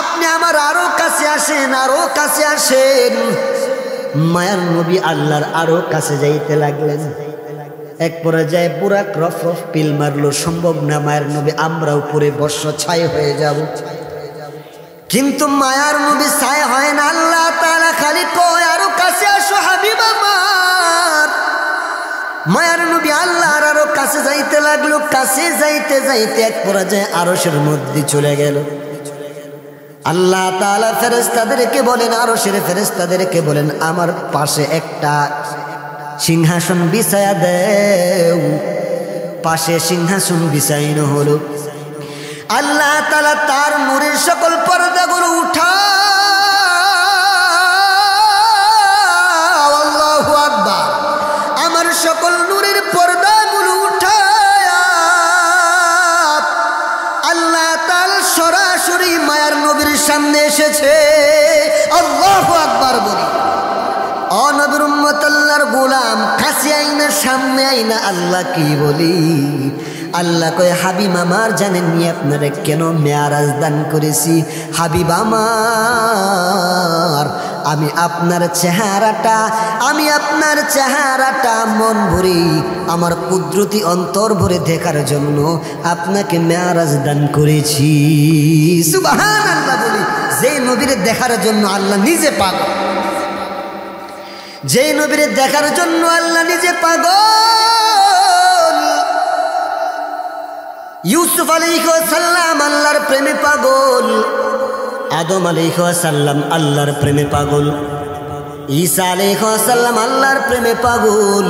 আপনি আমার আরো কাছে আসেন, আরো কাছে আসেন। মায়ার নবী আল্লাহর আরো কাছে যাইতে লাগলেন। এক পর্যায়ে পুরা রফ রফ পিল মারলো, সম্ভব না মায়ার নবী আমরা উপরে বর্ষ ছাই হয়ে যাব। কিন্তু মায়ার নবী ছাই হয় না, আল্লাহ তাআলা খালি কয় আরো কাছে আসো হাবিব আমার। মায়ার নবী আল্লাহর আরো কাছে যাইতে লাগলো, কাছে যাইতে যাইতে এক পর্যায়ে আরশের মধ্যে চলে গেল। আল্লাহ তাআলা ফেরেশতাদেরকে বলেন, আরশের ফেরেশতাদেরকে বলেন আমার পাশে একটা সিংহাসন বিছায়া দেও। পাশে সিংহাসন বিছাইনো হলো। আল্লাহ তাআলা তার নূরের সকল পর্দাগুলো উঠাও, আল্লাহু আকবার, আমার সকল নূরের পর্দাগুলো উঠায়া আল্লাহ তাআলা সরাসরি মায়ার নবীর সামনে এসেছে। আল্লাহু আকবার বলি। ও নবীর উম্মত আল্লাহর গোলাম কাছে আইনা সামনে আইনা আল্লাহ কি বলি? আল্লাহ কয় হাবিব আমার জানেন নি আপনারা কেন মেয়ারাজ দান করেছি? হাবিব আমার আমি আপনার চেহারাটা মন ভরে আমার কুদরতি অন্তর ভরে দেখার জন্য আপনাকে মেয়ারাজ দান করেছি। সুবহানাল্লাহ বলি। যে নবীরে দেখার জন্য আল্লাহ নিজে পাগল, যে নবীরে দেখার জন্য আল্লাহ নিজে পাগল। ইউসুফ আলাইহিস সালাম আল্লাহর প্রেমে পাগল, আদম আলাইহিস সালাম আল্লাহর প্রেমে পাগল, ঈসা আলাইহিস সালাম আল্লাহর প্রেমে পাগল,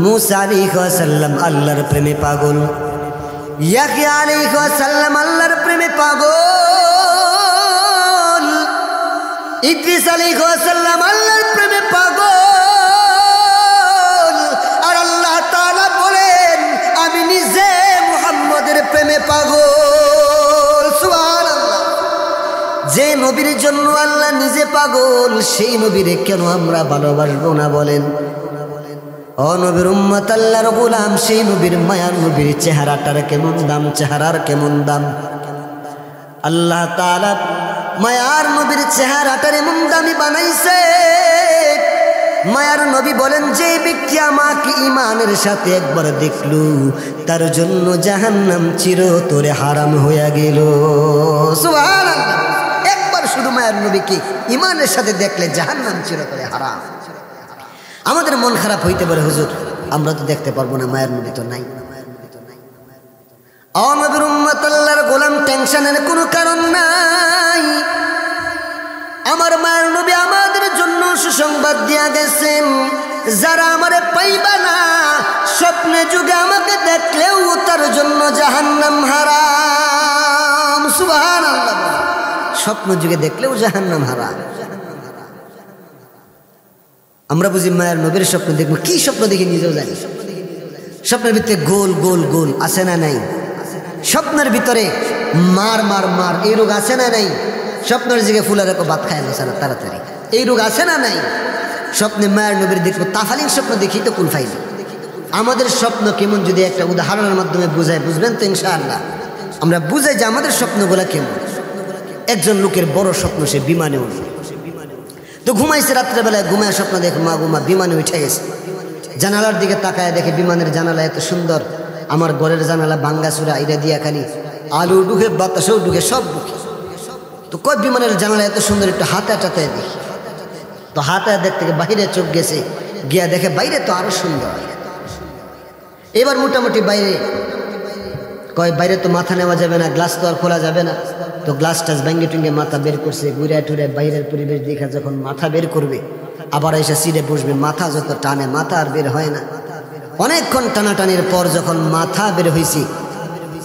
মুসা আলাইহিস সালাম আল্লাহর প্রেমে পাগল, ইয়াহইয়া আলাইহিস সালাম আল্লাহর প্রেমে পাগল, ইদ্রিস আলাইহিস সালাম আল্লাহর প্রেমে পাগল। আর আল্লাহ তাআলা বলেন আমি নিজে মুহাম্মদের প্রেমে পাগল। সুবহানাল্লাহ। যে নবীর জন্য আল্লাহ নিজে পাগল সেই নবীরে কেন আমরা ভালোবাসবো না বলেন? ও নবীর উম্মত আল্লাহর গোলাম, সেই নবীর মায়ার নবীর চেহারাটার কেমন দাম, চেহারার কেমন দাম। আল্লাহ তাআলা মায়ার নবীর চেহারাটার এমন দামি বানাইছে। মায়ার নবী বলেন যে ব্যক্তি আমাকে ঈমানের সাথে একবার দেখলো তার জন্য জাহান্নাম চিরতরে হারাম হয়ে গেল। সুবহানাল্লাহ। একবার শুধু মায়ার নবীকে ঈমানের সাথে দেখলে জাহান্নাম চিরতরে হারাম। আমাদের মন খারাপ হইতে পারে হুজুর আমরা তো দেখতে পারবো না, মায়ার নবী তো নাই। ও নবীর উম্মত আল্লাহর গোলাম টেনশনের কোনো কারণ নাই। আমার মায়ের নবী আমাদের জন্য সুসংবাদ দিয়া গেছেন, যারা আমারে পাইবা না স্বপ্নে যুগে আমাকে দেখলেও তার জন্য জাহান্নাম হারাম। সুবহানাল্লাহ। স্বপ্ন যুগে দেখলেও জাহান্নাম হারাম। আমরা বুঝি মায়ের নবীর স্বপ্ন দেখবো, কি স্বপ্ন দেখি নিজেও জানি। স্বপ্নের ভিতরে গোল গোল গোল আছে না নাই? স্বপ্নের ভিতরে মার মার মার এই রোগ আছে না নাই? স্বপ্নের দিকে ফুলের একটা ভাত খায় না সারা তাড়াতাড়ি, এই রোগ আছে না নাই? স্বপ্নে মায়ের নবীর দেখবো, তাফালিং স্বপ্ন দেখি তো কুল ফাইল। আমাদের স্বপ্ন কেমন যদি একটা উদাহরণের মাধ্যমে বুঝায় বুঝবেন তো ইনশাআল্লাহ। আমরা বুঝাই যে আমাদের স্বপ্নগুলা কেমন। একজন লোকের বড় স্বপ্ন, সে বিমানে উঠবে, তো ঘুমাইছে রাত্রেবেলায়, ঘুমায় স্বপ্ন দেখে মা গুমা বিমানে উঠে গেছে। জানালার দিকে তাকায় দেখে বিমানের জানালা এত সুন্দর, আমার ঘরের জানালা ভাঙ্গাচুরা, এটা দিয়া খালি আলু ঢুকে বাতাসেও ঢুকে সব ঢুকে। তো কয় বিমানের জানালা এত সুন্দর, একটু হাতে টাতে দেখি। তো হাতে দেখতে বাইরে চোখ গেছে, গিয়া দেখে বাইরে তো আরো সুন্দর। এবার মোটামুটি বাইরে কয় বাইরে তো মাথা নেওয়া যাবে না, গ্লাস তো আর খোলা যাবে না। তো গ্লাস টাস ভেঙে টুঙ্গে মাথা বের করছে, ঘুরে টুরে বাইরের পরিবেশ দেখা যখন মাথা বের করবে আবার এসে সিটে বসবে, মাথা যত টানে মাথা আর বের হয় না। অনেকক্ষণ টানাটানির পর যখন মাথা বের হয়েছে,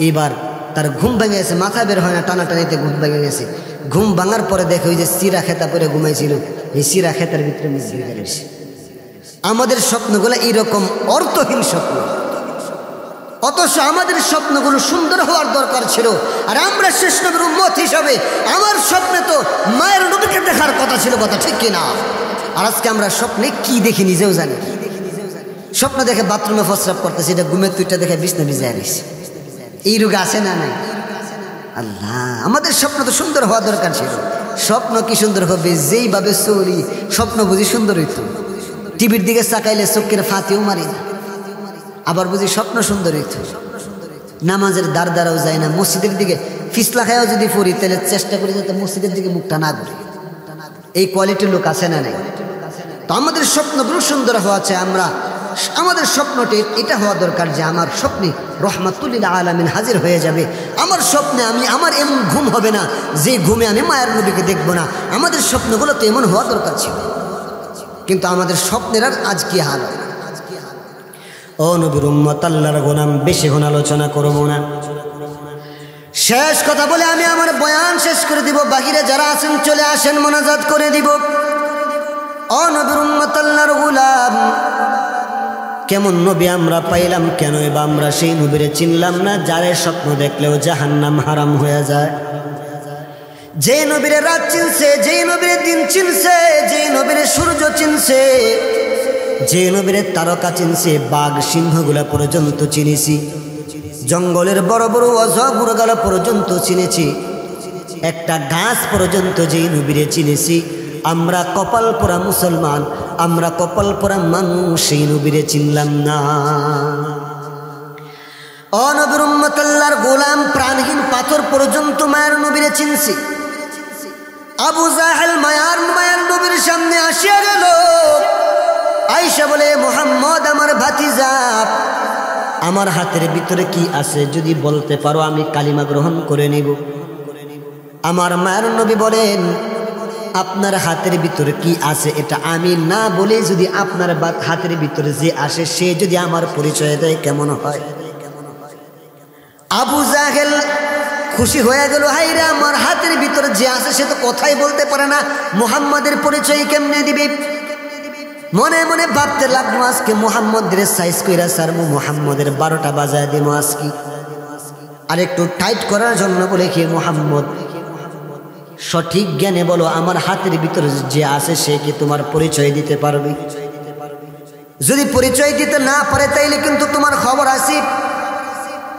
এবার তার ঘুম ভেঙে গেছে, মাথা বের হয় না, টানাটানিতে ঘুম ভেঙে গেছে। ঘুম ভাঙার পরে দেখে ওই যে চিরা খেতা পরে ঘুমাইছিল, এই চিরা খেতার ভিতরে মিশে গেছে। আমাদের স্বপ্নগুলো এইরকম অর্থহীন স্বপ্ন, অথচ আমাদের স্বপ্নগুলো সুন্দর হওয়ার দরকার ছিল। আর আমরা শেষ নবীর উম্মত হিসাবে আমার স্বপ্নে তো মায়ের নবীকে দেখার কথা ছিল, কথা ঠিক কিনা? আর আজকে আমরা স্বপ্নে কি দেখি নিজেও জানি। স্বপ্ন দেখে বাথরুমে প্রস্রাব করতেছি, এটা ঘুমের তুইটা দেখে বিছনা ভিজে আনিস, এই রোগ আছে না নাই? আল্লাহ, আমাদের স্বপ্ন তো সুন্দর হওয়া দরকার ছিল। স্বপ্ন কি সুন্দর হবে? যেইভাবে চলি স্বপ্ন বুঝি সুন্দর হইতো। টিভির দিকে চাকাইলে চোখের ফাঁতিও মারি না, আবার বুঝি স্বপ্ন সুন্দর হইতো। নামাজের দ্বারাও যায় না, মসজিদের দিকে ফিসলা খায়ও যদি পড়ি তাহলে চেষ্টা করি যাতে মসজিদের দিকে মুখটা না ঘুরে। এই কোয়ালিটির লোক আছে না নেই? তো আমাদের স্বপ্নগুলো সুন্দর হওয়া চাই। আমাদের স্বপ্নটি এটা হওয়া দরকার যে আমার স্বপ্নে রহমাতুল্লিল আলামিন হাজির হয়ে যাবে। আমার স্বপ্নে আমার এমন ঘুম হবে না যে ঘুমে আমি মায়ের নবীকে দেখবো না। আমাদের স্বপ্নগুলো তো এমন হওয়া দরকার ছিল, কিন্তু আমাদের স্বপ্নের আর আজ কি হাল। ও নবীর উম্মত, আল্লাহর গোলাম, বেশি কোন আলোচনা করবো না। শেষ কথা বলে আমি আমার বয়ান শেষ করে দিব। বাহিরে যারা আছেন চলে আসেন, মোনাজাত করে দিব। ও নবীর উম্মত, আল্লাহর গোলাম, কেমন নবী আমরা পাইলাম? কেন বা আমরা সেই নবীরে চিনলাম না যারে স্বপ্ন দেখলেও জাহান্নাম হারাম হয়ে যায়? যে নবীরে রাত চিনছে, যে নবীরে দিন চিনছে, যে নবীরে সূর্য চিনছে, যে নবীরে তারকা চিনছে, বাঘ সিংহগুলা পর্যন্ত চিনেছি, জঙ্গলের বড় বড় অজগরগুলা পর্যন্ত চিনেছি, একটা গাছ পর্যন্ত যেই নবীরে চিনেছি। আমরা কপাল পোড়া মুসলমান, আমরা কপাল পোড়া মানুষ, সেই নবীরে চিনলাম না। ও নবীর উম্মত, আল্লাহর গোলাম, প্রাণহীন পাথর পর্যন্ত মায়ের নবীরে চিনছি। আবু জাহেল মায়ার নবীর সামনে আসিয়া গেল, আয়েশা বলে, মুহাম্মদ আমার ভাতিজা, আমার হাতের ভিতরে কি আছে যদি বলতে পারো আমি কালিমা গ্রহণ করে নিব। আমার মায়ের নবী বলেন, আপনার হাতের ভিতরে কি আছে এটা আমি না বলে যদি আপনার হাতের ভিতরে যে আসে সে যদি আমার পরিচয় দেয় কেমন হয়? আবু জাহেল খুশি হয়ে গেল, হাইরে আমার হাতের ভিতরে যে আছে সে তো কথাই বলতে পারে না, মুহাম্মাদের পরিচয় কেমনে দিবে? মনে মনে ভাবতে লাগলো, আজকে মুহাম্মদের সাইজ কইরা সারমু, মুহাম্মদের 12টা বাজায় দিব আজকে। আর একটু টাইট করার জন্য বলে কি, মুহাম্মদ সঠিক জ্ঞানে বলো আমার হাতের ভিতরে যে আছে সে কি তোমার পরিচয় দিতে পারবে? যদি পরিচয় দিতে না পারে তাইলে কিন্তু তোমার খবর আছে।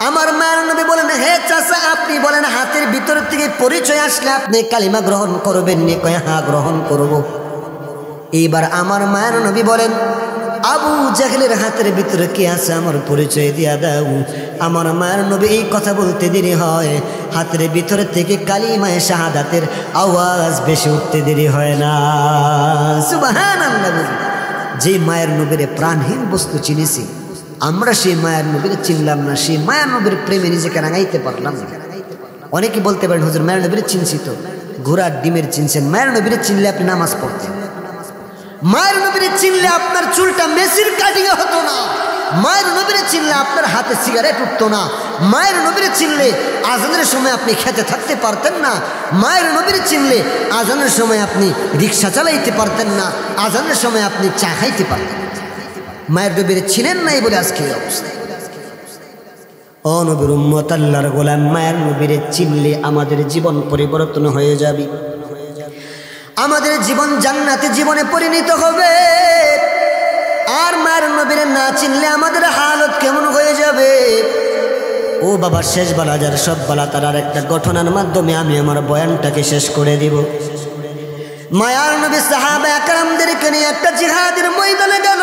আমার মায়ের নবী বলেন, হে চাচা, আপনি বলেন হাতের ভিতর থেকে পরিচয় আসলে আপনি কালিমা গ্রহণ করবেন নি? কয়, হ্যাঁ গ্রহণ করব। এইবার আমার মায়ের নবী বলেন, আবু জাহেলের হাতের ভিতরে কি আছে আমার পরিচয় দিয়া দাও। আমার মায়ের নবী এই কথা বলতে দেরি হয়, হাতের ভিতরে থেকে কালিমায়ে শাহাদাতের আওয়াজ বেশি উঠতে দেরি হয় না। সুবহানাল্লাহ। যে মায়ের নবীর প্রাণহীন বস্তু চিনেছি, আমরা সেই মায়ের নবীর চিনলাম না, সেই মায়ের নবীর প্রেমে নিজেকে রাঙাইতে পারলাম না। অনেকে বলতে পারেন, হুজুর মায়ের নবীর চিনছি তো, ঘোড়ার ডিমের চিনছেন। মায়ের নবীর চিনলে আপনি নামাজ পড়তেন, মায়ের নবীরে চিনলে আপনার চুলটা মেসির কাটিংয়ে হতো না, মায়ের নবীরে চিনলে আপনার হাতে সিগারেট উঠতো না, মায়ের নবীরে চিনলে আজানের সময় আপনি খেতে থাকতে পারতেন না, মায়ের নবীরে চিনলে আজানের সময় আপনি রিক্সা চালাইতে পারতেন না, আজানের সময় আপনি চা খাইতে পারতেন। মায়ের নবীরে ছিলেন নাই বলে আজকে এই অবস্থা। ও নবীর উম্মত, আল্লাহর গোলাম, মায়ের নবীরে চিনলে আমাদের জীবন পরিবর্তন হয়ে যাবে, আমাদের জীবন জান্নাতি জীবনে পরিণত হবে। আর মায়ের নবীরে না চিনলে আমাদের হালত কেমন হয়ে যাবে? ও বাবা, শেষ বেলা যার সব বেলা তার আর একটা ঘটনার মাধ্যমে আমি আমার বয়ানটাকে শেষ করে দিব। মায়ার নবী সাহাবা একরামদেরকে নিয়ে একটা জিহাদের ময়দানে গেল।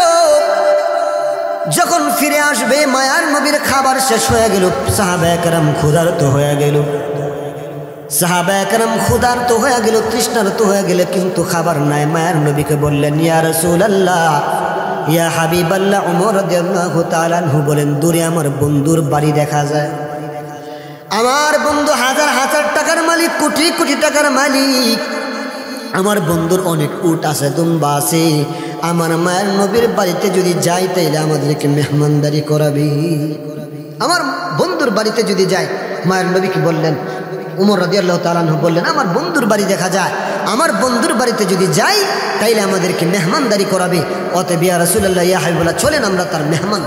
যখন ফিরে আসবে মায়ার নবীর খাবার শেষ হয়ে গেল, সাহাবা একরাম ক্ষুধার্ত হয়ে গেল, সাহাবা একরাম ক্ষুধার্ত হয়ে গেল, তৃষ্ণার্ত হয়ে গেল, কিন্তু খাবার নাই। মায়ের নবীকে বললেন, ইয়া রাসূলুল্লাহ, ইয়া হাবিবাল্লাহ। ওমর রাদিয়াল্লাহু তাআলা আনহু বলেন, দূরে আমার বন্ধুর বাড়ি দেখা যায়, আমার বন্ধু হাজার হাজার টাকার মালিক, কোটি কোটি টাকার মালিক, আমার বন্ধুর অনেক উট আছে, দুম্বা আছে, আমার মায়ের নবীর বাড়িতে যদি যাই তাইলে আমাদেরকে মেহমানদারি করাবি। আমার বন্ধুর বাড়িতে যদি যাই মায়ের নবীকে বললেন, উমর রাদিয়াল্লাহু তাআলা আনহু বললেন, আমার বন্ধুর বাড়ি দেখা যায়, আমার বন্ধুর বাড়িতে যদি যাই তাইলে আমাদেরকে মেহমানদারি করাবে, অতএব ইয়া রাসূলুল্লাহ ইয়া হাবিবাল্লাহ চলেন আমরা তার মেহমান।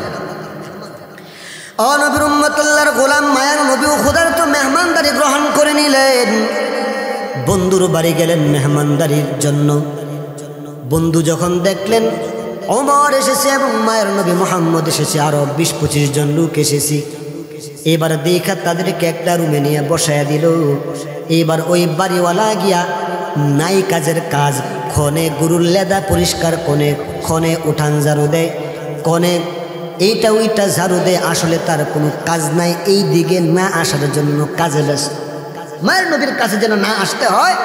ও নবীর উম্মতুল্লাহর গোলাম মায়ের নবী খোদার তো মেহমানদারি গ্রহণ করে নিলেন। বন্ধুর বাড়ি গেলেন মেহমানদারির জন্য। বন্ধু যখন দেখলেন ওমর এসেছে এবং মায়ের নবী মুহাম্মদ এসেছে, আরো 20-25 জন লোক এসেছে, এবার দেখা তাদেরকে একটা রুমে নিয়ে বসায়া দিল। এবার ওই বাড়িওয়ালা গিয়া নাই কাজের কাজ, ক্ষণে গরুর লেদা পরিষ্কার, ক্ষণে উঠান ঝাড়ু দেয়, ক্ষণে এইটা ওইটা ঝাড়ু দেয়। আসলে তার কোনো কাজ নাই, এই দিকে না আসার জন্য কাজে ব্যস্ত। মায়ের নবীর কাছে যেন না আসতে হয়,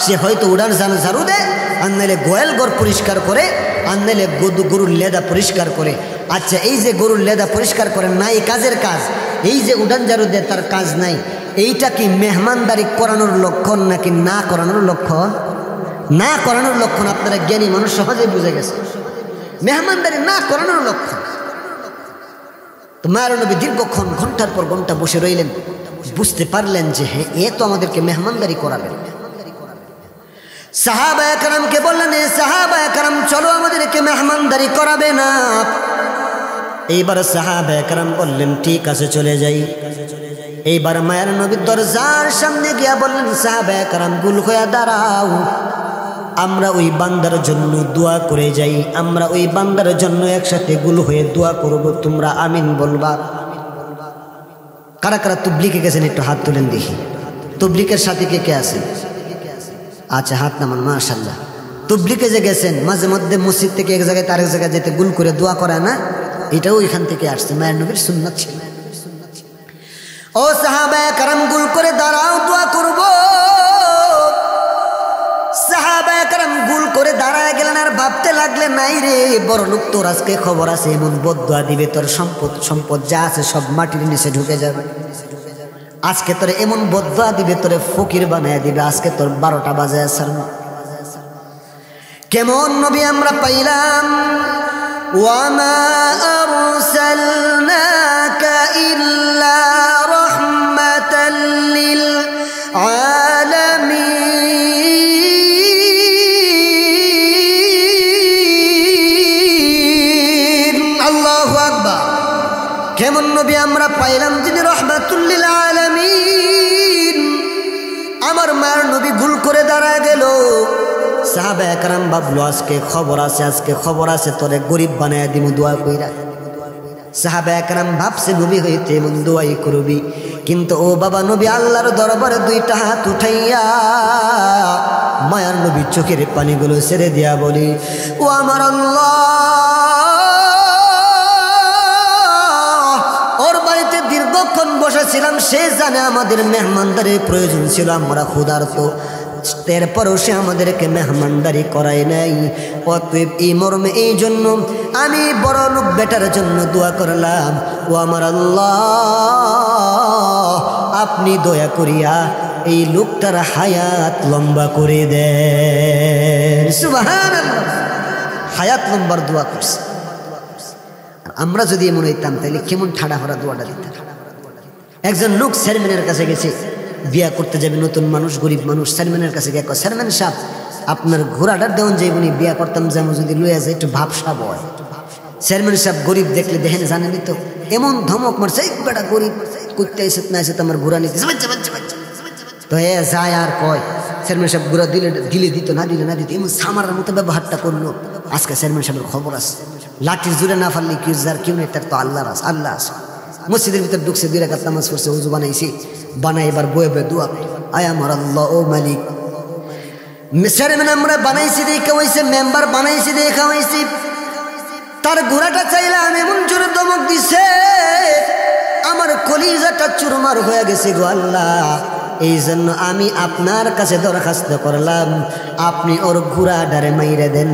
সে হয়তো উড়ান ঝাড়ু দেয়, আর নাইলে গোয়াল ঘর পরিষ্কার করে, আর নাইলে গরুর লেদা পরিষ্কার করে। আচ্ছা, এই যে গরুর লেদা পরিষ্কার করে নাই কাজের কাজ, এই যে উড়ান ঝাড়ু দেয় তার কাজ নাই, এইটা কি মেহমানদারি করানোর লক্ষণ নাকি না করানোর লক্ষণ? না করানোর লক্ষণ। আপনারা জ্ঞানী মানুষ সহজেই বুঝে গেছে মেহমানদারি না করানোর লক্ষণ। তো মায়ের নবী দীর্ঘক্ষণ ঘন্টার পর ঘন্টা বসে রইলেন, বুঝতে পারলেন যে হ্যাঁ, এ তো আমাদেরকে মেহমানদারি করাবেন। সাহাবায়ে কেরামকে বললেন, এ সাহাবায়ে কেরাম চলো আমাদেরকে মেহমানদারি করাবে না। এইবার সাহাবায়ে কেরাম বললেন ঠিক আছে চলে যাই। এইবার মায়ের নবীর দরজার সামনে গিয়া বললেন, সাহাবায়ে কেরাম গুল হয়ে দাঁড়াও, আমরা ওই বান্দার জন্য দোয়া করে যাই, আমরা ওই বান্দার জন্য একসাথে গুল হয়ে দোয়া করব, তোমরা আমিন বলবা। কারা কারা তবলিগে গেছেন একটু হাত তুলেন দেখি। তবলিগের সাথে কে কে আছে? আচ্ছা হাত নামান, মাশাআল্লাহ। তবলিগে যে গেছেন, মাঝে মধ্যে মসজিদ থেকে এক জায়গায় আরেক জায়গায় যেতে গুল করে দোয়া করে না, এটাও এখান থেকে আসছে, মায়ের নবীর সুন্নাত ছিল। ও সাহাবায়ে কেরাম গুল করে দাঁড়াও, দোয়া করব। সাহাবায়ে কেরাম গুল করে দাঁড়ায় গেলেন আর ভাবতে লাগলেন, নাই রে বড় লোক, তোর আজকে খবর আছে, এমন বদদোয়া দিবে, তোর সম্পদ যা আছে সব মাটির নিচে ঢুকে যাবে। আজকে তোর এমন বদদোয়া দিবে, তোরে ফকির বানায় দিবে, আজকে তোর 12টা বাজে আসার। কেমন নবী আমরা পাইলাম, ওয়ামা আরসালনাকা ইল্লা রাহমাতাল লিল আলামিন। আল্লাহু আকবার। কেমন নবী আমরা পাইলাম যিনি রাহমাতুল লিল আলামিন। আমার মায়ের নবী ভুল করে দাঁড়ায় গেল। সাহাবায়ে কেরাম ভাবলো আজকে খবর আছে, আজকে খবর আছে, তোরে গরিব বানায় দিমু দোয়া কইরা। সাহাবায়ে কেরাম ভাবছে নবী হইতে এমন দোয়াই করবি, কিন্তু ও বাবা নবী আল্লাহর দরবারে 2টা হাত উঠাইয়া মায়ার নবী চোখের পানিগুলো ছেড়ে দিয়া বলি, ও আমার আল্লাহ, ওর বাড়িতে দীর্ঘক্ষণ বসেছিলাম, সে জানে আমাদের মেহমানদারির প্রয়োজন ছিল, আমরা ক্ষুধার্ত, এরপরও সে আমাদেরকে মেহমানদারি করায় নাই। অতএব এই মর্মে এই জন্য আমি বড় লোক বেটার জন্য দোয়া করলাম, ও আমার আল্লাহ, আপনি দয়া করিয়া এই লোকটার হায়াত লম্বা করে দেন। সুবহানাল্লাহ, হায়াত লম্বার দোয়া করছে। আমরা যদি এমন হইতাম তাহলে কেমন ঠাড়া ভরা দোয়াটা দিতাম। একজন লোক চেয়ারম্যানের কাছে গেছে, বিয়া করতে যাবে, নতুন মানুষ, গরিব মানুষ, চেয়ারম্যানের কাছে গিয়ে কয়, চেয়ারম্যান সাহেব আপনার ঘোড়াটার দেওয়ান যাইবনি, বিয়া করতাম যেমন যদি লইয়া যায় একটু ভাবসাব হয়। চেয়ারম্যান সাহেব গরিব দেখলে দেখেন জানেনি তো, এমন ধমক মারছে, এই বেটা গরিব করতে এসে না এসে তো আমার ঘোড়া নিতে, তো এ যায় আর কয়। চেয়ারম্যান সাহেব ঘোড়া দিলে দিত, না দিলে না দিত, এমন সামার মতো ব্যবহারটা করলো। আজকে চেয়ারম্যান সাহেবের খবর আছে, লাঠির জুড়ে না ফারলে কি যার কেউ নেই, তার তো আল্লাহর আছে, আল্লাহ আছে। মসজিদের ভিতর ঢুকছে, 2 রাকাত নামাজ পড়ছে, উজু বানাইছি, বানাই এবার বয়ে বয়ে দোয়া, আয় আমার আল্লাহ ও মালিক। চেয়ারম্যান আমরা বানাইছি দেখা হয়েছে, মেম্বার বানাইছি দেখা হয়েছি, তার ঘোড়াটা চাইলাম, এমন জোরে দমক দিছে, আমার কলিজাটা চুরমার হয়ে গেছে গো আল্লাহ। এই জন্য আমি আপনার কাছে দরখাস্ত করলাম, আপনি ওর ঘোড়াটারে মাইরে দেন,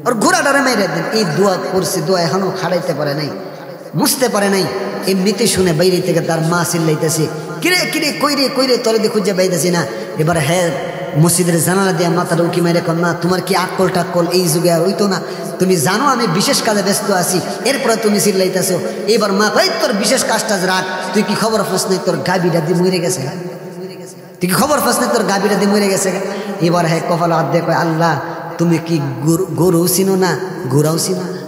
ওর ঘোড়াটারে মাইরে দেন। এই দোয়া করছি, দোয়া এখনো খাড়াইতে পারে নাই, মুছতে পারে নাই। এমনিতে শুনে বাইরে থেকে তার মা চিল্লাইতেছে, কিরে কিরে কইরে কইরে, তলে দিয়ে খুঁজে বাইতেছি না। এবার হ্যাঁ মসজিদের জানালা দিয়ে মাথাটা উকি মেরে কর না তোমার কি আকল টাকল এই যুগে আর হইতো না, তুমি জানো আমি বিশেষ কাজে ব্যস্ত আছি, এরপরে তুমি চিল্লাইতেছো। এবার মা কই তোর বিশেষ কাজটা রাখ, তুই কি খবর ফাঁস নেই তোর গাবিটা দিয়ে মরে গেছে, তুই কি খবর ফাঁস নেই তোর গাবিটা দিয়ে মরে গেছে। এবার হ্যাঁ কপাল হাত দিয়ে কয় আল্লাহ তুমি কি গরু চিনো না ঘোড়াও চিনো না?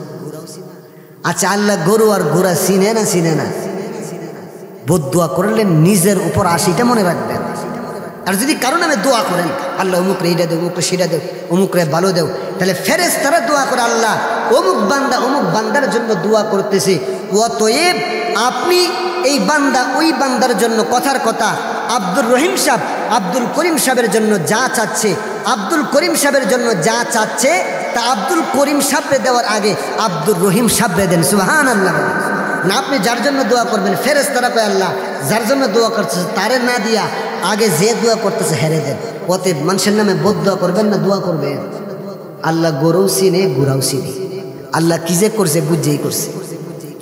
আচ্ছা আল্লাহ গরু আর ঘোড়া চিনে না চিনে না? বদদুয়া করলে নিজের উপর 80টা মনে রাখবেন। আর যদি কারো নামে দোয়া করেন আল্লাহ অমুকরে এইটা দেও, অমুকরে সেটা দেও, অমুকরে ভালো দেও, তাহলে ফেরেশতারা দোয়া করে আল্লাহ অমুক বান্দা অমুক বান্দার জন্য দোয়া করতেছে, অতএব আপনি এই বান্দা ওই বান্দার জন্য কথার কথা আব্দুর রহিম সাহেব আব্দুল করিম সাহেবের জন্য যা চাচ্ছে, আব্দুল করিম সাহেবের জন্য যা চাচ্ছে তা আব্দুল করিম সাহেবরে দেওয়ার আগে আব্দুর রহিম সাহেবরে দেন। সুবহানাল্লাহ। না আপনি যার জন্য দোয়া করবেন ফেরেশতারা কয় আল্লাহ যার জন্য দোয়া করতেছে তারে না দিয়া আগে যে দোয়া করতেছে হেরে দেন। অতএব মানুষের নামে বদদোয়া করবেন না, দোয়া করবেন। আল্লাহ গরু চিনে ঘোড়াও চিনে, আল্লাহ কি যে করছে বুঝেই করছে।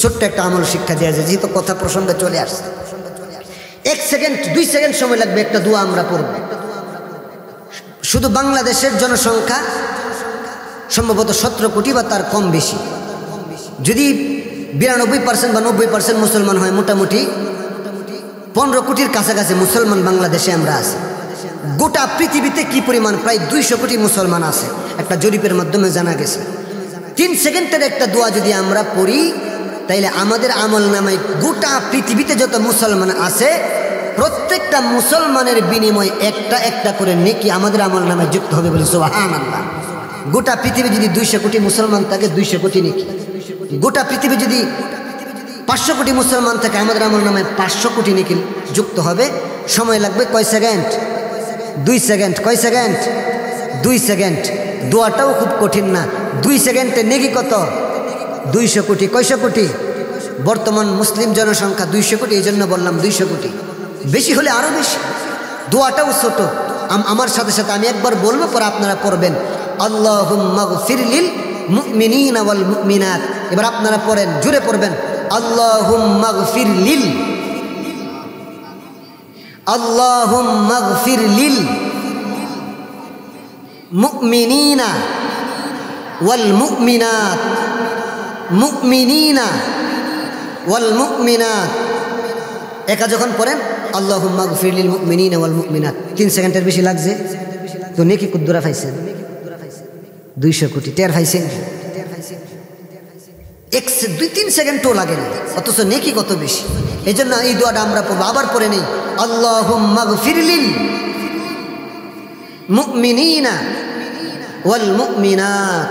ছোট্ট একটা আমল শিক্ষা দেওয়া যায়, যেহেতু কথা প্রসঙ্গে চলে আসছে। 1 সেকেন্ড 2 সেকেন্ড সময় লাগবে একটা দোয়া আমরা পড়ব। শুধু বাংলাদেশের জনসংখ্যা সম্ভবত 17 কোটি বা তার কম বেশি। যদি 92% বা 90% মুসলমান হয়, মোটামুটি 15 কোটির কাছাকাছি মুসলমান বাংলাদেশে আমরা আছি। গোটা পৃথিবীতে কি পরিমাণ? প্রায় 200 কোটি মুসলমান আছে, একটা জরিপের মাধ্যমে জানা গেছে। 3 সেকেন্ডের একটা দোয়া যদি আমরা পড়ি তাইলে আমাদের আমল নামায় গোটা পৃথিবীতে যত মুসলমান আছে প্রত্যেকটা মুসলমানের বিনিময়ে একটা একটা করে নেকি আমাদের আমল নামায় যুক্ত হবে বলে সুবহানাল্লাহ। গোটা পৃথিবী যদি 200 কোটি মুসলমান থাকে 200 কোটি নেকি। গোটা পৃথিবী যদি 500 কোটি মুসলমান থাকে আমাদের আমল নামায় 500 কোটি নেকি যুক্ত হবে। সময় লাগবে কয় সেকেন্ড? 2 সেকেন্ড। কয় সেকেন্ড? 2 সেকেন্ড। দোয়াটাও খুব কঠিন না। 2 সেকেন্ডে নেকি কত? 200 কোটি। কয়শো কোটি? বর্তমান মুসলিম জনসংখ্যা 200 কোটি, এই জন্য বললাম 200 কোটি। বেশি হলে আরো বেশি। দোয়াটাও ছোট। আমার সাথে সাথে আমি একবার বলবো, পরে আপনারা পড়বেন আল্লাহুম্মা গফির লিল মুমিনিনা ওয়াল মুমিনাত। এবার আপনারা পড়েন, জুড়ে পড়বেন আল্লাহুম্মা গফির লিল, আল্লাহুম্মা গফির লিল মুমিনিনা ওয়াল মুমিনাত, মুমিনিনা ওয়াল মুমিনাত। একা যখন পড়েন আল্লাহুম্মা গফির লিল মুমিনিনা ওয়াল মুমিনাত, 3 সেকেন্ডের বেশি লাগছে তো নেকি কুদ্দুরা পাইছেন 200 কোটি। টের পাইছেন? 2-3 সেকেন্ডও লাগে না, অথচ নেকি কত বেশি। এই জন্য এই দোয়াটা আমরা পড়বো। আবার পড়ে নেই আল্লাহুম্মা গফির লিল মুমিনিনা ওয়াল মুমিনাত।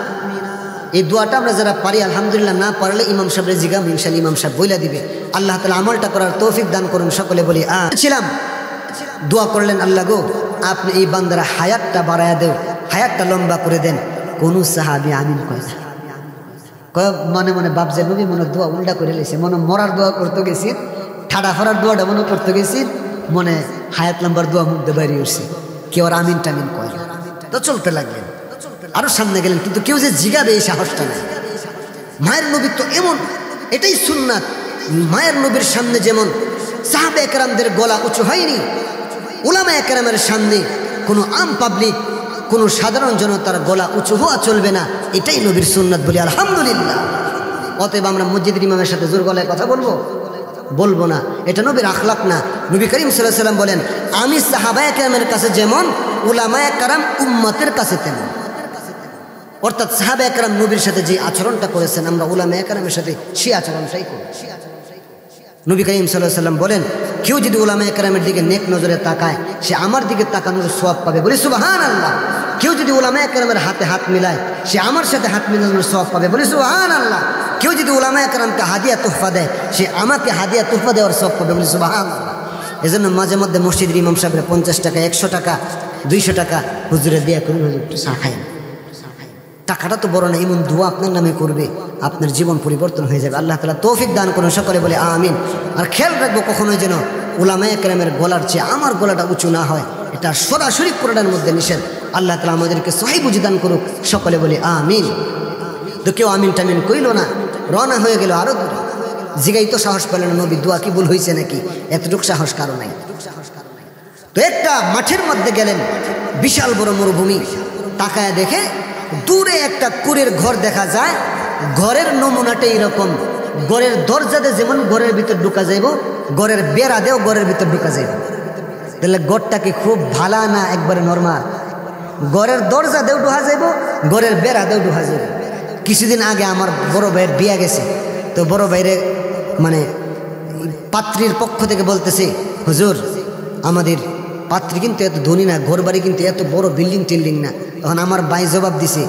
এই দোয়াটা আমরা যারা পারি আলহামদুলিল্লাহ, না পারলে ইমাম সাহেবের জিগাম, ইনশাআল্লাহ ইমাম সাহেব বইলা দিবে। আল্লাহ তাআলা আমলটা করার তৌফিক দান করুন। সকলে বলি ছিলাম। দোয়া করলেন আল্লাহ গো আপনি এই বান্দার হায়াতটা বাড়ায়া দেও, হায়াতটা লম্বা করে দেন। কোন সাহাবী আমিন কয় না, কয় মনে মনে বাপজে নবী মনে দোয়া উল্টা করে লেছে, মনে মরার দোয়া করতে গেছি, ঠাডা ফরার দোয়াটা মনে করতে গেছি, মনে হায়াত লম্বার দোয়া মুখ দিয়ে বাইরে উঠছে। কেউ আর আমিন টামিন কয় না। তো চলতে লাগলেন, আরো সামনে গেলেন, কিন্তু কেউ যে জিগাবে এই সাহসটা নেই। মায়ের নবী তো এমন, এটাই সুন্নাত। মায়ের নবীর সামনে যেমন সাহাবে একরামদের গলা উঁচু হয়নি, উলামা একরামের সামনে কোনো আম পাবলিক, কোনো সাধারণ জনতার গলা উঁচু হওয়া চলবে না। এটাই নবীর সুন্নাত বলি আলহামদুলিল্লাহ। অতএব আমরা মসজিদের ইমামের সাথে জোর গলায় কথা বলবো না, এটা নবীর আখলাক না। নবী করিম সাল্লাল্লাহু আলাইহি ওয়াসাল্লাম বলেন আমি সাহাবায়ে কেরামের কাছে যেমন উলামায়ে কেরাম উম্মতের কাছে তেমন। অর্থাৎ সাহাবায়ে কেরাম নবীর সাথে যে আচরণটা করেছেন আমরা উলামায়ে কেরামের সাথে সেই আচরণটাই করি। নবী করিম সাল্লাল্লাহু আলাইহি ওয়াসাল্লাম বলেন কেউ যদি উলামায়ে কেরামের দিকে নেক নজরে তাকায় সে আমার দিকে তাকানোর সওয়াব পাবে, বলি সুবহানাল্লাহ। কেউ যদি উলামায়ে কেরামের হাতে হাত মিলায় সে আমার সাথে হাত মিলানোর সওয়াব পাবে, বলি সুবহানাল্লাহ। কেউ যদি উলামায়ে কেরামকে হাদিয়া তোহফা দেয় সে আমাকে হাদিয়া তোহফা দেওয়ার সওয়াব পাবে, বলি সুবহানাল্লাহ। এজন্য মাঝে মধ্যে মসজিদের ইমাম সাহেবের 50 টাকা 100 টাকা 200 টাকা হুজুরে দেয়া করুন, হুজুর একটু চা খাই। টাকাটা তো বড় না, এমন দোয়া আপনার নামে করবে আপনার জীবন পরিবর্তন হয়ে যাবে। আল্লাহ তাআলা তৌফিক দান করুন, সকলে বলে আমিন। আর খেয়াল রাখবো কখনোই যেন উলামায়ে কেরামের গলার চেয়ে আমার গলাটা উঁচু না হয়, এটা সরাসরি কোরআনের মধ্যে নিষেধ। আল্লাহ তাআলা আমাদেরকে সহিহ বুঝ দান করুক, সকলে বলে আমিন। তো কেউ আমিন টামিন কইল না, রওনা হয়ে গেল আরো দূরে। জিগাই তো সাহস পেল না নবী দোয়া কি ভুল হয়েছে নাকি, এতটুকু সাহস কারো নাই। তো একটা মাঠের মধ্যে গেলেন, বিশাল বড় মরুভূমি। তাকায় দেখে দূরে একটা কুড়ের ঘর দেখা যায়। ঘরের নমুনাটা এরকম, ঘরের দরজাতে যেমন ঘরের ভিতর ঢুকা যাইব, ঘরের বেড়া দেও ঘরের ভিতর ঢুকা যাইব। তাহলে ঘরটা কি খুব ভালা না একবারে নর্মাল? ঘরের দরজা দেও ঢুকা যাইব, ঘরের বেড়া দেও ঢুকা যাইব। কিছুদিন আগে আমার বড় ভাইয়ের বিয়া গেছে, তো বড় ভাইরে মানে পাত্রীর পক্ষ থেকে বলতেছে, হুজুর আমাদের পাত্রী কিন্তু এত ধনী না, ঘর বাড়ি কিন্তু এত বড় বিল্ডিং টিল্ডিং না। তখন আমার ভাই জবাব দিছে,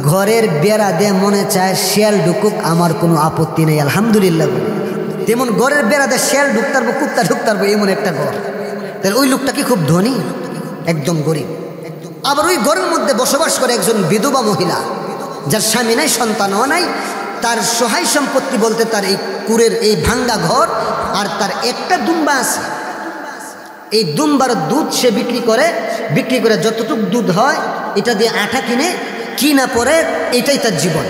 ঘরের বেড়া দিয়ে মনে চায় শিয়াল ঢুকুক, আমার কোনো আপত্তি নেই, আলহামদুলিল্লাহ। তেমন ঘরের বেড়া দিয়ে শিয়াল ঢুকতারবো, কুত্তা ঢুকতারবো, এমন একটা ঘর। তাহলে ওই লোকটা কি খুব ধনী? একদম গরিব। আবার ওই ঘরের মধ্যে বসবাস করে একজন বিধবা মহিলা, যার স্বামী নাই, সন্তানও নাই। তার সহায় সম্পত্তি বলতে তার এই কুড়ের এই ভাঙ্গা ঘর, আর তার একটা দুম্বা আছে। এই দুম্বার দুধ সে বিক্রি করে যতটুকু দুধ হয় এটা দিয়ে আটা কিনা পরে, এটাই তার জীবন।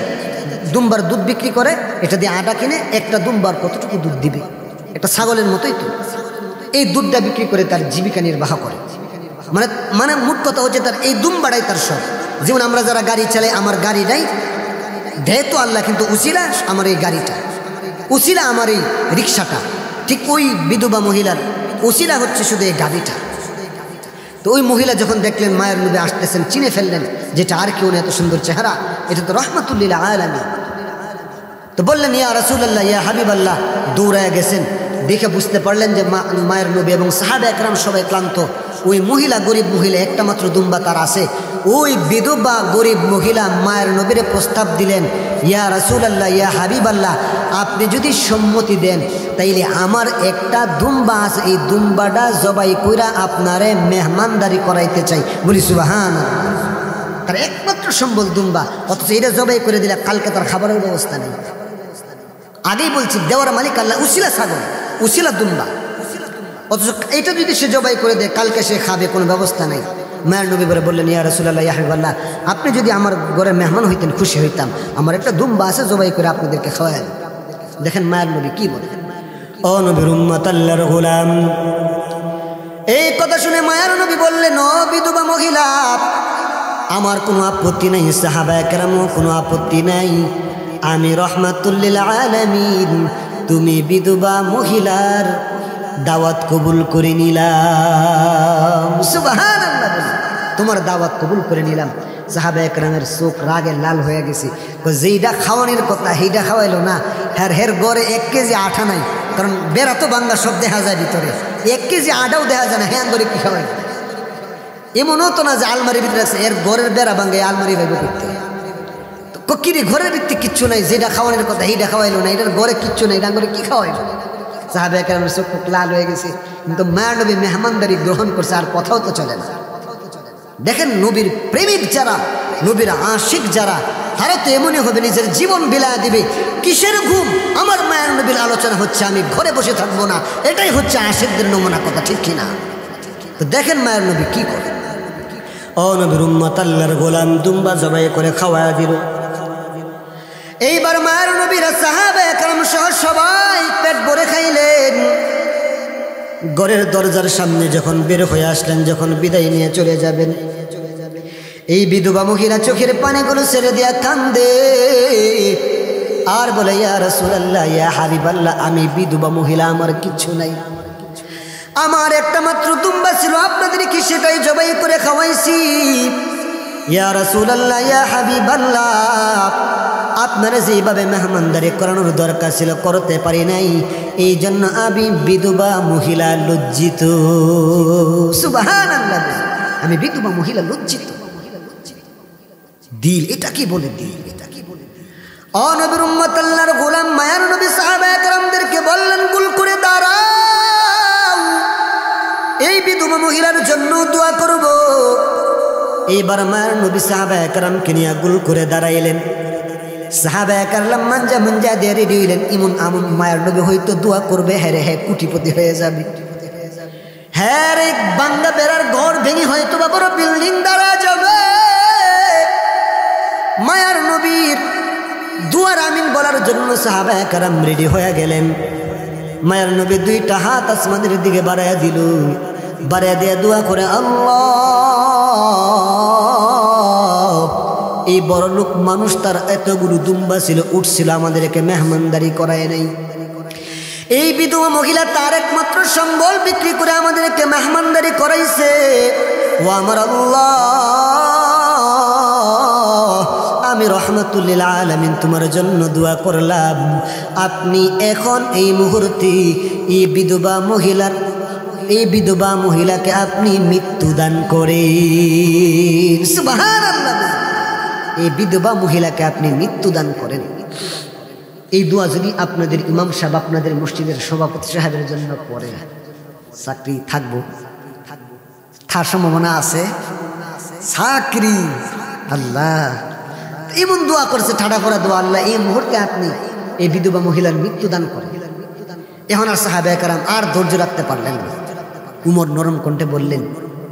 দুম্বার দুধ বিক্রি করে, এটা দিয়ে আটা কিনে, একটা দুম্বার কতটুকু দুধ দিবে, একটা ছাগলের মতোই তো। এই দুধটা বিক্রি করে তার জীবিকা নির্বাহ করে। মানে মোট কথা হচ্ছে তার এই দুম্বাটাই তার সব। যেমন আমরা যারা গাড়ি চালাই, আমার গাড়িটাই দেয় তো আল্লাহ, কিন্তু উসিলা আমার এই গাড়িটা, উসিলা আমার এই রিক্সাটা। ঠিক ওই বিধবা মহিলার উসিলা হচ্ছে শুধু এই গাড়িটা। তো ওই মহিলা যখন দেখলেন মায়ের নবী আসতেছেন, চিনে ফেললেন যেটা আর কেউ না, এত সুন্দর চেহারা, এটা তো রহমাতুল্লিল আলামিন। তো বললেন, ইয়া রাসূলুল্লাহ, ইয়া হাবিবাল্লাহ। দৌড়ায় গেছেন, দেখে বুঝতে পারলেন যে মায়ের নবী এবং সাহাবা একরাম সবাই ক্লান্ত। ওই মহিলা, গরিব মহিলা, একটা মাত্র দুম্বা তার আছে। ওই বিধবা গরিব মহিলা মায়ের নবীরে প্রস্তাব দিলেন, ইয়া রাসূলুল্লাহ, ইয়া হাবিবাল্লাহ, আপনি যদি সম্মতি দেন তাইলে আমার একটা দুম্বা আছে, এই দুম্বাটা জবাই কইরা আপনারে মেহমানদারি করাইতে চাই। বলি সুবহানাল্লাহ। তার একমাত্র সম্বল দুম্বা, অথচ এটা জবাই করে দিলে কালকে তার খাবারের ব্যবস্থা নেই। আগেই বলছি, দেওয়ার মালিক আল্লাহ, উসিলা ছাগল, উসিলা দুম্বা, অথচ এটা যদি সে জবাই করে দেয় কালকে সে খাবে, কোনো ব্যবস্থা নেই। মায়ের নবী বলে বললেন, ইয়া রাসূলুল্লাহ, ইয়া হাবিবাল্লাহ, আপনি যদি আমার ঘরে মেহমান হইতেন খুশি হইতাম, আমার একটা দুম্বা আছে, জবাই করে আপনাদেরকে খাওয়ায়। দেখেন মায়ের নবী কি বলে। ও নবীর উম্মত, আল্লাহর গোলাম, এই কথা শুনে মায়ের নবী বললেন, ও বিধবা মহিলা, আমার কোনো আপত্তি নাই, সাহাবায়ে কেরামও কোনো আপত্তি নাই, আমি রহমাতুল্লিল আলামিন, তুমি বিধবা মহিলার দাওয়াত কবুল করে নিলাম। সুবহানাল্লাহ। তোমার দাওয়াত কবুল করে নিলাম। সাহাবায়ে কেরামের চোখ রাগে লাল হয়ে গেছে। যেইটা খাওয়ানোর কথা সেইটা খাওয়াইলো না। হের গড়ে 1 কেজি আটা নাই, কারণ বেড়া তো বাংলা সব দেখা যায় ভিতরে, 1 কেজি আটাও দেখা যায় না। হ্যাঁ করে কি খাওয়াইল? এমনও তো না যে আলমারির ভিতরে আছে, এর ঘরের বেড়া ভাঙ্গে আলমারি ভাইব করতে। তো কিরে, ঘরের ভিত্তি কিচ্ছু নাই, যেটা খাওয়ানোর কথা সেইটা খাওয়াইলো না, এটার ঘরে কিচ্ছু নাই, এটা করে কি খাওয়াইলো? সাহাবায়ে কেরামের চোখ লাল হয়ে গেছে। কিন্তু মায়ের নবী মেহমানদারি গ্রহণ করছে, আর কথাও তো চলে না। দেখেন, নবীর প্রেমিক যারা, নবীর আশিক যারা, তারা তো এমনই হবে, নিজের জীবন বিলায় দিবে। কিসের ঘুম? আমার মায়ের নবীর আলোচনা হচ্ছে, আমি ঘরে বসে থাকবো না, এটাই হচ্ছে আশিকদের নমুনা, কথা ঠিক কিনা? তো দেখেন মায়ের নবী কি করে। ও নবীর উম্মত, আল্লাহর গোলাম, দুম্বা জবাই করে খাওয়ায়া দিল। এইবার মায়ের নবীরা সাহাবায়ে কেরাম সহ সবাই পেট ভরে খাইলেন। ঘরের দরজার সামনে যখন বের হয়ে আসলেন, যখন বিদায় নিয়ে চলে যাবেন, এই বিধবা মহিলা চোখের পানিগুলো ছেড়ে দিয়া কান্দে আর বলে, ইয়া রাসূলুল্লাহ, ইয়া হাবিবাল্লাহ, আমি বিধবা মহিলা, আমার কিচ্ছু নাই, আমার একটা মাত্র দুম্বা ছিল, আপনাদের কি সেটাই জবাই করে খাওয়াইছি? ইয়া রাসূলুল্লাহ, ইয়া হাবিবাল্লাহ, আপনারা যেভাবে মেহমানদারি করানোর দরকার ছিল করতে পারি নাই, এই জন্য আমি বিধবা মহিলা লজ্জিত। সুবহানাল্লাহ। আমি বিধবা মহিলা লজ্জিত। দিল এটা কি বলে? দিল এটা কি বলে? ও নবীর উম্মত, আল্লাহর গোলাম, মায়ার নবী সাহাবায়ে কেরামদেরকে বললেন, গুল করে দাঁড়াও, এই বিধবা মহিলার জন্য দোয়া করব। এইবার মায়ার নবী সাহাবায়ে কেরামকে নিয়ে গুল করে দাঁড়াইলেন। সাহাবায়ে কেরাম মাঞ্জা দিয়ে রেডি হইলেন। ইমন আমন মায়ের নবী হয়তো দোয়া করবে, হ্যাঁ হ্যাঁ কোটিপতি হয়ে যাবে, হ্যাঁ রে বাংলা বেড়ার ঘর ভেঙে হয়তো বা বড় বিল্ডিং দাঁড়া যাবে। মায়ার নবীর দুয়ার আমিন বলার জন্য সাহাবায়ে কেরাম রেডি হয়ে গেলেন। মায়ার নবী 2টা হাত আসমানের দিকে বাড়াইয়া দিল বাড়িয়ে দিয়ে দোয়া করে, আল্লাহ এই বড় লোক মানুষ, তার এতগুলো দুম্বা ছিল, উঠছিল, আমাদেরকে মেহমানদারি করায় নাই। এই বিধবা মহিলা তার একমাত্র সম্বল বিক্রি করে আমাদেরকে মেহমানদারি করাইছে। ও আমার আল্লাহ, আমি রহমাতুল্লিল আলামিন তোমার জন্য দোয়া করলাম, আপনি এখন এই মুহূর্তে এই বিধবা মহিলাকে আপনি মৃত্যু দান করেন। সুবহানাল্লাহ। এই বিধবা মহিলাকে আপনি মৃত্যু দান করেন। এই দোয়া যদি আপনাদের ইমাম সাহেব, আপনাদের মসজিদের সভাপতি সাহেবের জন্য পড়ে, চাকরি থাকবো, থাকার সম্ভাবনা আছে। চাকরি, আল্লাহ এমন দোয়া করছে, ঠাডা করা দোয়া, আল্লাহ এই মুহূর্তে আপনি এই বিধবা মহিলার মৃত্যু দান করেন। এখন আর সাহাবায়ে কেরাম আর ধৈর্য রাখতে পারলেন না। উমর নরম কণ্ঠে বললেন,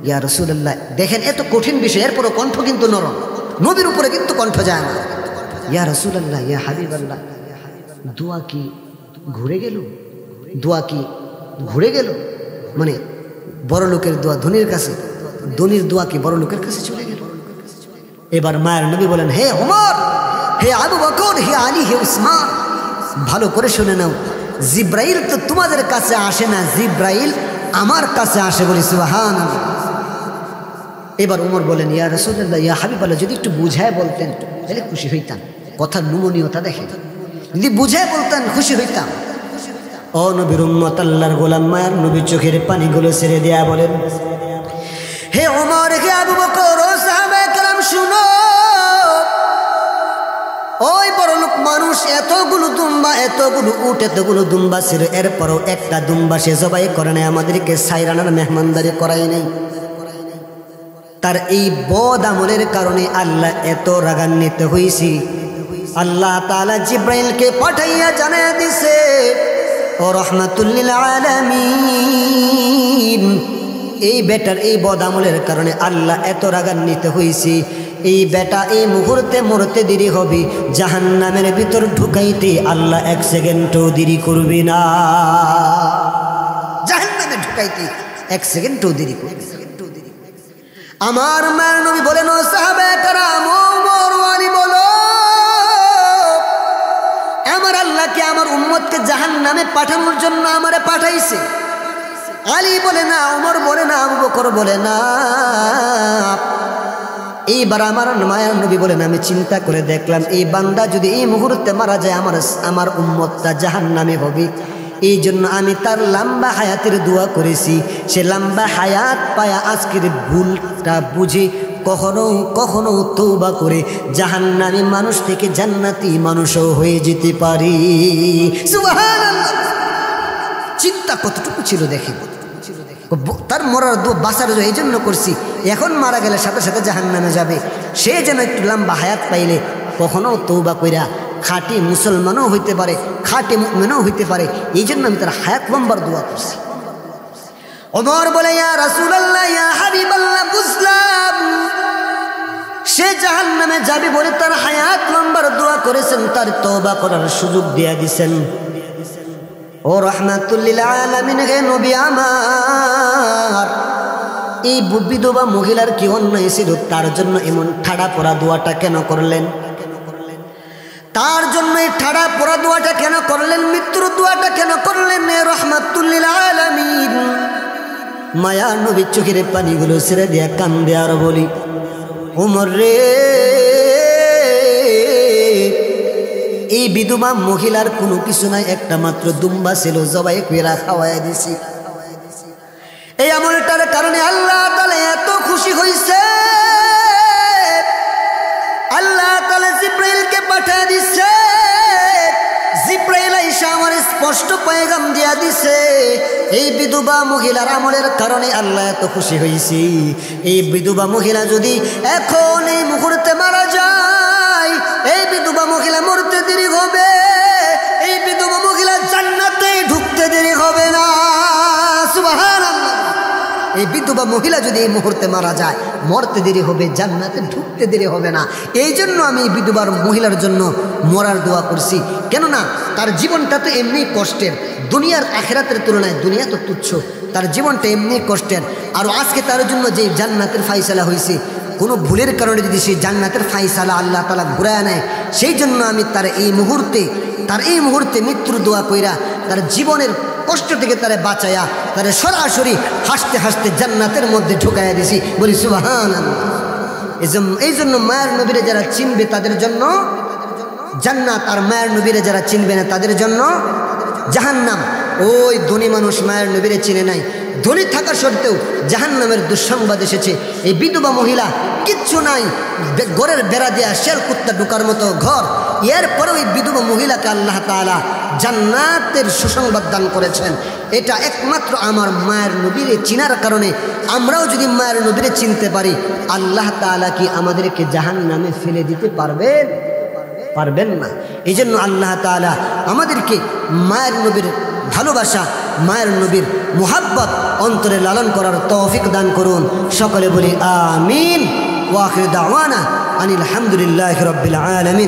ইয়া রাসূলুল্লাহ, দেখেন এত কঠিন বিষয়, এরপরও কণ্ঠ কিন্তু নরম, নবীর উপরে কিন্তু কণ্ঠ যায় না। ইয়া রাসূলুল্লাহ, ইয়া হাবিবাল্লাহ, দোয়া কি ঘুরে গেল? দোয়া কি ঘুরে গেল? মানে বড় লোকের দোয়া ধনীর কাছে, ধনীর দোয়া কি বড় লোকের কাছে চলে গেল? এবার মায়ের নবী বলেন, হে ওমর, হে আবু বকর, হে আলী, হে উসমান, ভালো করে শুনে নাও, জিব্রাইল তো তোমাদের কাছে আসে না, জিব্রাইল আমার কাছে আসে। বলি সুবহানাল্লাহ। এবার ওমর বলেন, ইয়া রাসূলুল্লাহ, ইয়া হাবিবাল্লাহ, যদি একটু বুঝায় বলতেন তাহলে খুশি হইতাম। কথার নমনীয়তা দেখেন, যদি বুঝায় বলতেন খুশি হইতাম। ও নবীর উম্মত, আল্লাহর গোলাম, মায়ের নবী চোখের পানিগুলো ছেড়ে দেয়া বলেন, হে ওমর, হে আবু বকর, ও সাহাবায়ে কেরাম, শুনো, ওই বড় লোক মানুষ এতগুলো দুম্বা, এতগুলো উট, এতগুলো দুম্বা ছিল, এরপরও একটা দুম্বা সে জবাই করে নাই, আমাদেরকে সাইরানার মেহমানদারি করাই নাই। তার এই বদ আমলের কারণে আল্লাহ এত রাগান্বিত হয়েছি। আল্লাহ তাআলা জিব্রাইলকে পাঠাইয়া জানাইয়া দিছে, ও রহমাতুল্লিল আলামিন, এই বেটার এই বদ আমলের কারণে আল্লাহ এত রাগান্বিত হয়েছি, এই বেটা এই মুহূর্তে মরতে দেরি হবে, জাহান্নামের ভিতর ঢুকাইতে আল্লাহ 1 সেকেন্ডও দেরি করবে না। জাহান্নামে ঢুকাইতে 1 সেকেন্ডও দেরি করবে না। আমার মায়ের নবী বলেন, ও সাহাবায়ে কেরাম, ওমর, আলী, বলো, আমার আল্লাহকে আমার উম্মতকে জাহান্নামে পাঠানোর জন্য আমারে পাঠাইছে? আলী বলে না, ওমর বলে না, আবু বকর বলে না। এইবার আমার মায়ের নবী বলেন, আমি চিন্তা করে দেখলাম, এই বান্দা যদি এই মুহূর্তে মারা যায়, আমার উম্মতটা জাহান্নামে হবে। এই জন্য আমি তার লম্বা হায়াতের দোয়া করেছি। সে লম্বা হায়াত পায়া আজকের ভুলটা বুঝে কখনো কখনো তওবা করে জাহান্নামী মানুষ থেকে জান্নাতি মানুষও হয়ে যেতে পারে। সুবহানাল্লাহ। চিন্তা কতটুকু ছিল দেখেন। তার মরার দোয়া বাঁচার এই জন্য করছি, এখন মারা গেলে সাথে সাথে জাহান্নামে যাবে, সে যেন একটু লম্বা হায়াত পাইলে কখনো তওবা কইরা খাঁটি মুসলমানও হইতে পারে, খাঁটি মুমিনও হইতে পারে। এই জন্য আমি তার হায়াত লম্বার দোয়া করছি। ওমর বলে, ইয়া রাসূলুল্লাহ, ইয়া হাবিবাল্লাহ, বুঝলাম সে জাহান্নামে যাবে বলে তার হায়াত লম্বার দোয়া করেছেন, তার তওবা করার সুযোগ দিয়া দিছেন। ও রহমাতুল্লিল আলামিন, হে নবী আমার, এই বিধবা মহিলার কি অন্যায় ছিল? তার জন্য এমন ঠাড়া পড়া দোয়াটা কেন করলেন? তার জন্য এই ঠাড়া পড়া দোয়াটা কেন করলেন? মৃত্যুর দোয়াটা কেন করলেন? রহমাতুল্লিল আলামিন। মায়া নবী চোখের পানিগুলো ছেড়ে দিয়া কান্দে আর বলি, ওমর রে, এই বিধবা মহিলার কোনো কিছু নাই, একটা মাত্র দুম্বা ছিল, জবাই কইরা খাওয়াইয়া দিছি। এই আমলটার কারণে আল্লাহ তাআলা এত খুশি হইছে, আল্লাহ তাআলা জিব্রাইলকে পাঠিয়ে দিছে। জিব্রাইল আইসা আমার স্পষ্ট পয়গাম দিয়া দিছে, এই বিধবা মহিলার আমলের কারণে আল্লাহ এত খুশি হইছে। এই বিধবা মহিলা যদি এখন এই মুহূর্তে মারা যায়, এই বিধবা মহিলা মরতে দেরি হবে, এই বিধবা মহিলা জান্নাতে ঢুকতে দেরি হবে না। সুবহানাল্লাহ। এই বিধবা মহিলা যদি এই মুহূর্তে মারা যায়, মরতে দেরি হবে, জান্নাতে ঢুকতে দেরি হবে না। এই জন্য আমি এই বিধবার মহিলার জন্য মরার দোয়া করছি। কেননা তার জীবনটা তো এমনি কষ্টের, দুনিয়ার আখিরাতের তুলনায় দুনিয়া তো তুচ্ছ, তার জীবনটা এমনি কষ্টের। আর আজকে তার জন্য যে জান্নাতের ফাইসালা হয়েছে, কোনো ভুলের কারণে যদি সেই জান্নাতের ফাইসালা আল্লাহ তাআলা ঘুরায় নেয়, সেই জন্য আমি তার এই মুহূর্তে মৃত্যুর দোয়া কইরা তার জীবনের কষ্ট থেকে তারে বাঁচায়া তারে সরাসরি হাসতে হাসতে জান্নাতের মধ্যে ঢুকাইয়া দিছি। বলি সুবহানাল্লাহ। এই জন্য মায়ের নবীরে যারা চিনবে তাদের জন্য জান্নাত, আর মায়ের নবীরে যারা চিনবে না তাদের জন্য জাহান্নাম। ওই ধনী মানুষ মায়ের নবীরে চিনে নাই, ধনী থাকা সত্ত্বেও জাহান্নামের দুঃসংবাদ এসেছে। এই বিধবা মহিলা কিচ্ছু নাই, ঘরের বেড়া দেয়া শের কুত্তা ঢোকার মতো ঘর, এরপরে ওই বিধবা মহিলাকে আল্লাহ তাআলা জান্নাতের সুসংবাদ দান করেছেন। এটা একমাত্র আমার মায়ের নবীরে চিনার কারণে। আমরাও যদি মায়ের নবীরে চিনতে পারি, আল্লাহ তাআলা কি আমাদেরকে জাহান্নামে ফেলে দিতে পারবেন না। এই জন্য আল্লাহ তাআলা আমাদেরকে মায়ের নবীর ভালোবাসা, মায়ের নবীর মুহাব্বত অন্তরে লালন করার তৌফিক দান করুন। সকলে বলি আমিন। ওয়া আখিরু দাওয়ানা আনিল হামদুলিল্লাহি রাব্বিল আলামিন।